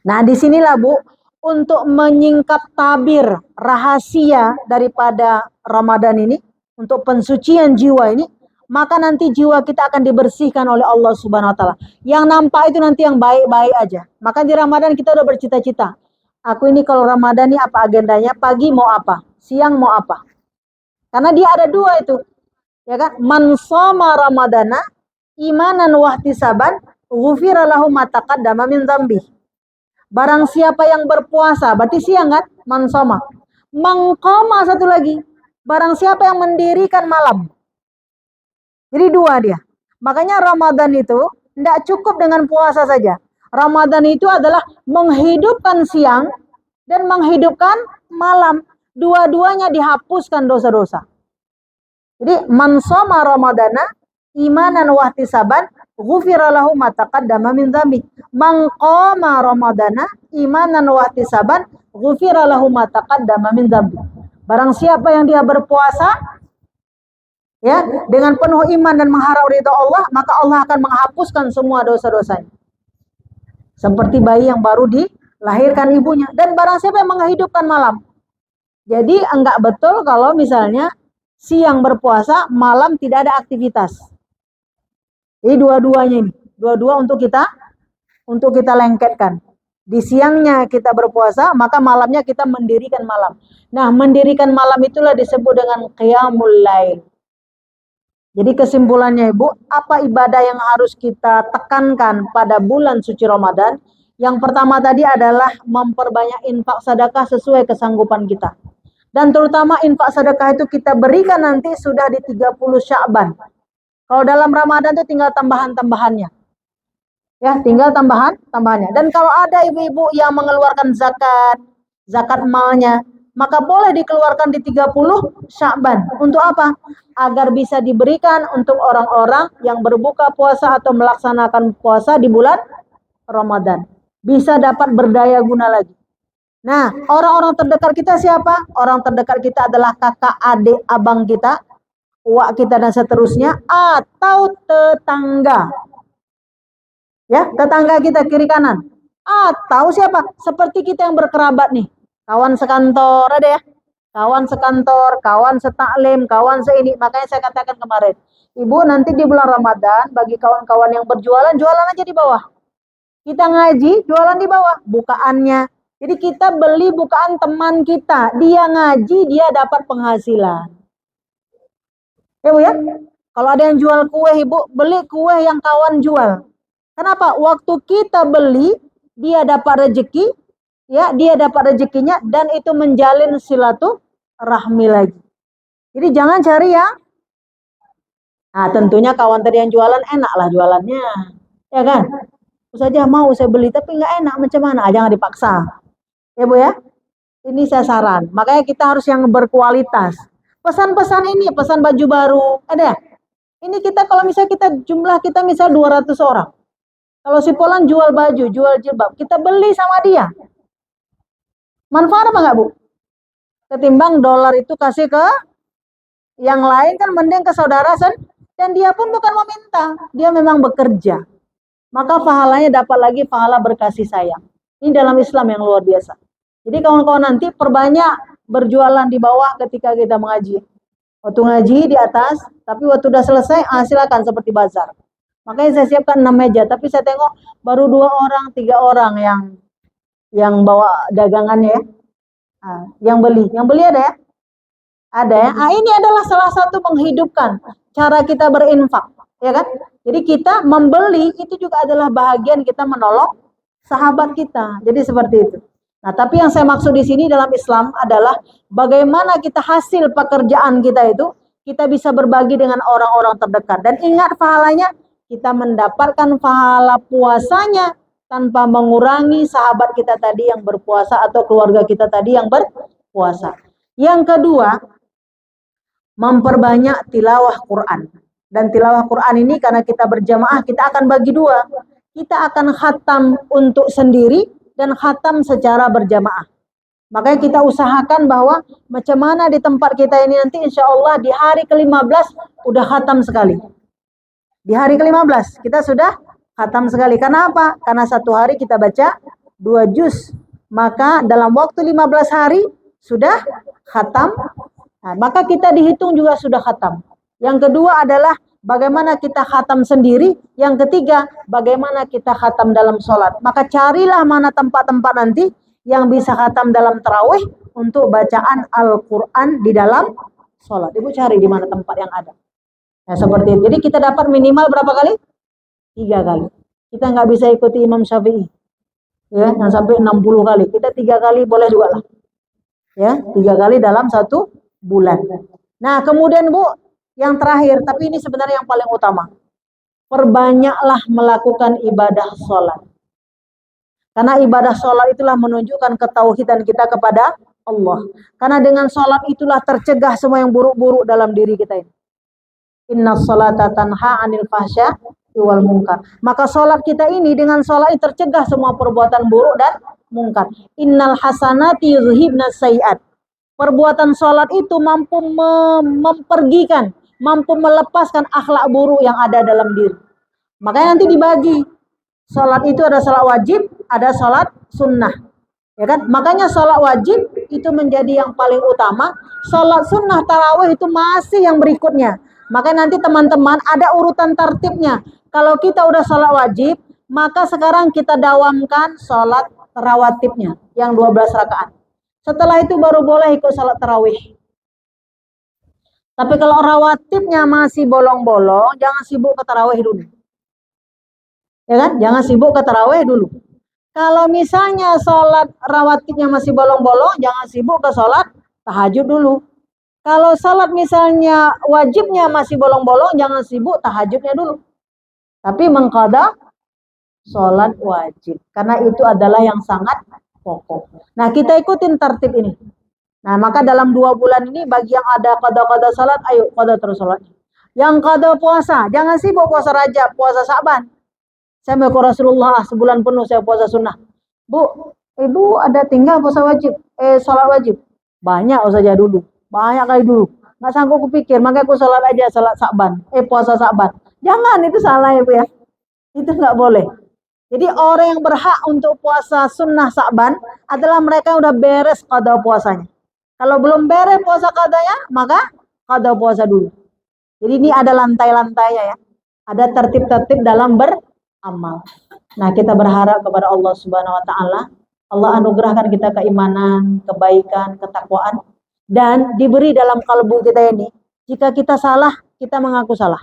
Nah, disinilah Bu, untuk menyingkap tabir rahasia daripada Ramadan ini, untuk pensucian jiwa ini, maka nanti jiwa kita akan dibersihkan oleh Allah Subhanahu wa taala. Yang nampak itu nanti yang baik-baik aja. Maka di Ramadan kita udah bercita-cita. Aku ini kalau Ramadan ini apa agendanya? Pagi mau apa? Siang mau apa? Karena dia ada dua itu. Ya kan? Man shoma Ramadana imanan wahtisaban ghufira lahu ma taqaddama min dzambi. Barang siapa yang berpuasa, berarti siang kan? Man shoma. Mangqama satu lagi. Barang siapa yang mendirikan malam. Jadi dua dia. Makanya Ramadan itu tidak cukup dengan puasa saja. Ramadan itu adalah menghidupkan siang dan menghidupkan malam. Dua-duanya dihapuskan dosa-dosa. Jadi man shoma Ramadana imanan wahtisaban ghufira lahu ma taqaddama min dzambi. Man qama Ramadana imanan wahtisaban ghufira lahu ma taqaddama min dzambi. Barang siapa yang dia berpuasa ya dengan penuh iman dan mengharap ridha Allah, maka Allah akan menghapuskan semua dosa-dosanya. Seperti bayi yang baru dilahirkan ibunya. Dan barang siapa yang menghidupkan malam. Jadi enggak betul kalau misalnya siang berpuasa, malam tidak ada aktivitas. Jadi dua-duanya ini, dua-dua untuk kita lengketkan. Di siangnya kita berpuasa, maka malamnya kita mendirikan malam. Nah, mendirikan malam itulah disebut dengan qiyamul lail. Jadi kesimpulannya Ibu, apa ibadah yang harus kita tekankan pada bulan suci Ramadan? Yang pertama tadi adalah memperbanyak infak sedekah sesuai kesanggupan kita. Dan terutama infak sedekah itu kita berikan nanti sudah di 30 Sya'ban. Kalau dalam Ramadan itu tinggal tambahan-tambahannya. Ya, tinggal tambahannya. Dan kalau ada ibu-ibu yang mengeluarkan zakat malnya, maka boleh dikeluarkan di 30 Sya'ban. Untuk apa? Agar bisa diberikan untuk orang-orang yang berbuka puasa atau melaksanakan puasa di bulan Ramadan. Bisa dapat berdaya guna lagi. Nah, orang-orang terdekat kita siapa? Orang terdekat kita adalah kakak, adik, abang kita, uak kita dan seterusnya, atau tetangga. Ya, tetangga kita kiri kanan. Atau siapa? Seperti kita yang berkerabat nih. Kawan sekantor ada ya? Kawan sekantor, kawan setaklim, kawan seini. Makanya saya katakan kemarin, Ibu nanti di bulan Ramadan bagi kawan-kawan yang berjualan, jualan aja di bawah. Kita ngaji, jualan di bawah, bukaannya. Jadi kita beli bukaan teman kita, dia ngaji, dia dapat penghasilan. Ya Bu ya? Kalau ada yang jual kue, Ibu, beli kue yang kawan jual. Kenapa? Waktu kita beli, dia dapat rezeki, ya, dia dapat rezekinya dan itu menjalin silaturahmi lagi. Jadi jangan cari yang tentunya kawan tadi yang jualan enak lah jualannya. Ya kan? Saja mau saya beli tapi nggak enak macam mana? Jangan dipaksa. Ya Bu ya? Ini saya saran. Makanya kita harus yang berkualitas. Pesan-pesan ini, pesan baju baru, ada. Ini kita kalau misalnya kita jumlah kita misal 200 orang. Kalau si Polan jual baju, jual jilbab, kita beli sama dia. Manfaat apa enggak, Bu? Ketimbang dolar itu kasih ke yang lain kan mending ke saudara dan dia pun bukan meminta, dia memang bekerja. Maka pahalanya dapat lagi pahala berkasih sayang. Ini dalam Islam yang luar biasa. Jadi kawan-kawan nanti perbanyak berjualan di bawah ketika kita mengaji. Waktu ngaji di atas, tapi waktu udah selesai, silakan seperti bazar. Makanya saya siapkan 6 meja, tapi saya tengok baru 2 orang, 3 orang yang bawa dagangannya ya. Yang beli ada ya? Ada ya. Ini adalah salah satu menghidupkan cara kita berinfak, ya kan? Jadi kita membeli itu juga adalah bahagian kita menolong sahabat kita. Jadi seperti itu. Nah, tapi yang saya maksud di sini dalam Islam adalah bagaimana kita hasil pekerjaan kita itu kita bisa berbagi dengan orang-orang terdekat. Dan ingat pahalanya, kita mendapatkan pahala puasanya tanpa mengurangi sahabat kita tadi yang berpuasa atau keluarga kita tadi yang berpuasa. Yang kedua, memperbanyak tilawah Quran. Dan tilawah Quran ini karena kita berjamaah, kita akan bagi dua. Kita akan khatam untuk sendiri dan khatam secara berjamaah. Makanya kita usahakan bahwa macam mana di tempat kita ini nanti insya Allah di hari ke-15 udah khatam sekali. Di hari ke-15 kita sudah khatam sekali. Karena apa? Karena satu hari kita baca 2 juz. Maka dalam waktu 15 hari sudah khatam. Nah, maka kita dihitung juga sudah khatam. Yang kedua adalah bagaimana kita khatam sendiri. Yang ketiga, bagaimana kita khatam dalam sholat. Maka carilah mana tempat-tempat nanti yang bisa khatam dalam tarawih untuk bacaan Al-Quran di dalam sholat. Ibu cari di mana tempat yang ada. Nah, seperti itu. Jadi kita dapat minimal berapa kali? 3 kali. Kita nggak bisa ikuti Imam Syafi'i. Ya, yang sampai 60 kali. Kita 3 kali boleh juga lah. Ya, 3 kali dalam 1 bulan. Nah, kemudian Bu, yang terakhir, tapi ini sebenarnya yang paling utama. Perbanyaklah melakukan ibadah sholat. Karena ibadah sholat itulah menunjukkan ketauhidan kita kepada Allah. Karena dengan sholat itulah tercegah semua yang buruk-buruk dalam diri kita ini. Inna sholata tanha anil fahsya wal munkar. Maka sholat kita ini dengan sholat ini tercegah semua perbuatan buruk dan munkar. Innal hasanati yuzhibna sayiat. Perbuatan sholat itu mampu mempergikan, mampu melepaskan akhlak buruk yang ada dalam diri. Makanya nanti dibagi. Sholat itu ada sholat wajib, ada sholat sunnah. Ya kan? Makanya sholat wajib itu menjadi yang paling utama. Sholat sunnah tarawih itu masih yang berikutnya. Makanya nanti teman-teman ada urutan tertibnya. Kalau kita udah sholat wajib, maka sekarang kita dawamkan sholat rawatibnya yang 12 rakaat. Setelah itu baru boleh ikut salat tarawih. Tapi kalau rawatibnya masih bolong-bolong, jangan sibuk ke tarawih dulu. Ya kan? Jangan sibuk ke tarawih dulu. Kalau misalnya salat rawatibnya masih bolong-bolong, jangan sibuk ke salat tahajud dulu. Kalau salat misalnya wajibnya masih bolong-bolong, jangan sibuk tahajudnya dulu. Tapi mengqadha salat wajib. Karena itu adalah yang sangat pokok. Nah, kita ikutin tertib ini. Nah, maka dalam 2 bulan ini bagi yang ada qada-qada salat, ayo qada terus salat. Yang qada puasa, jangan sibuk puasa Rajab, puasa Sa'ban. Saya mau ke Rasulullah sebulan penuh saya puasa sunnah. Bu, ibu ada tinggal puasa wajib, salat wajib. Banyak saja dulu, banyak kali dulu. Nggak sanggup kupikir, makanya aku salat aja salat Sa'ban, puasa Sa'ban. Jangan, itu salah ya Bu ya. Itu nggak boleh. Jadi orang yang berhak untuk puasa sunnah Sa'ban adalah mereka yang udah beres qada puasanya. Kalau belum beres puasa qadanya, maka qada puasa dulu. Jadi ini ada lantai-lantainya ya. Ada tertib-tertib dalam beramal. Nah, kita berharap kepada Allah Subhanahu wa taala, Allah anugerahkan kita keimanan, kebaikan, ketakwaan, dan diberi dalam kalbu kita ini, jika kita salah, kita mengaku salah.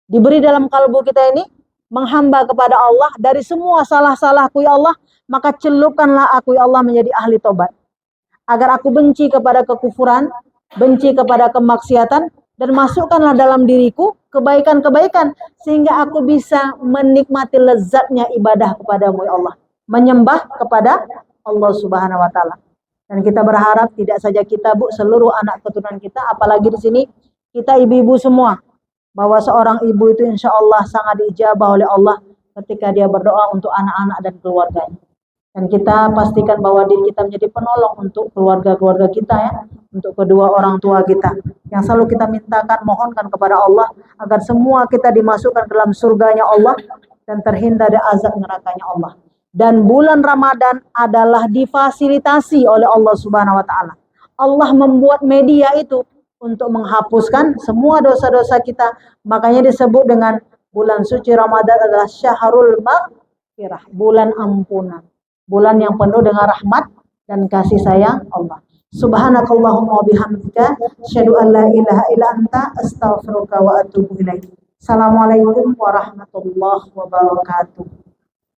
Diberi dalam kalbu kita ini menghamba kepada Allah dari semua salah-salahku ya Allah, maka celupkanlah aku ya Allah menjadi ahli tobat. Agar aku benci kepada kekufuran, benci kepada kemaksiatan, dan masukkanlah dalam diriku kebaikan-kebaikan sehingga aku bisa menikmati lezatnya ibadah kepadamu ya Allah, menyembah kepada Allah Subhanahu wa taala. Dan kita berharap tidak saja kita, Bu, seluruh anak keturunan kita, apalagi di sini kita ibu-ibu semua, bahwa seorang ibu itu insya Allah sangat diijabah oleh Allah ketika dia berdoa untuk anak-anak dan keluarganya. Dan kita pastikan bahwa diri kita menjadi penolong untuk keluarga-keluarga kita ya, untuk kedua orang tua kita. Yang selalu kita mintakan, mohonkan kepada Allah agar semua kita dimasukkan dalam surganya Allah dan terhindar dari azab nerakanya Allah. Dan bulan Ramadan adalah difasilitasi oleh Allah Subhanahu wa taala. Allah membuat media itu untuk menghapuskan semua dosa-dosa kita. Makanya disebut dengan bulan suci Ramadan adalah syahrul maghfirah, bulan ampunan. Bulan yang penuh dengan rahmat dan kasih sayang Allah. Subhanakallahumma wa bihamdika asyhadu an la ilaha illa anta astaghfiruka wa atubu ilaik. Assalamualaikum warahmatullahi wabarakatuh.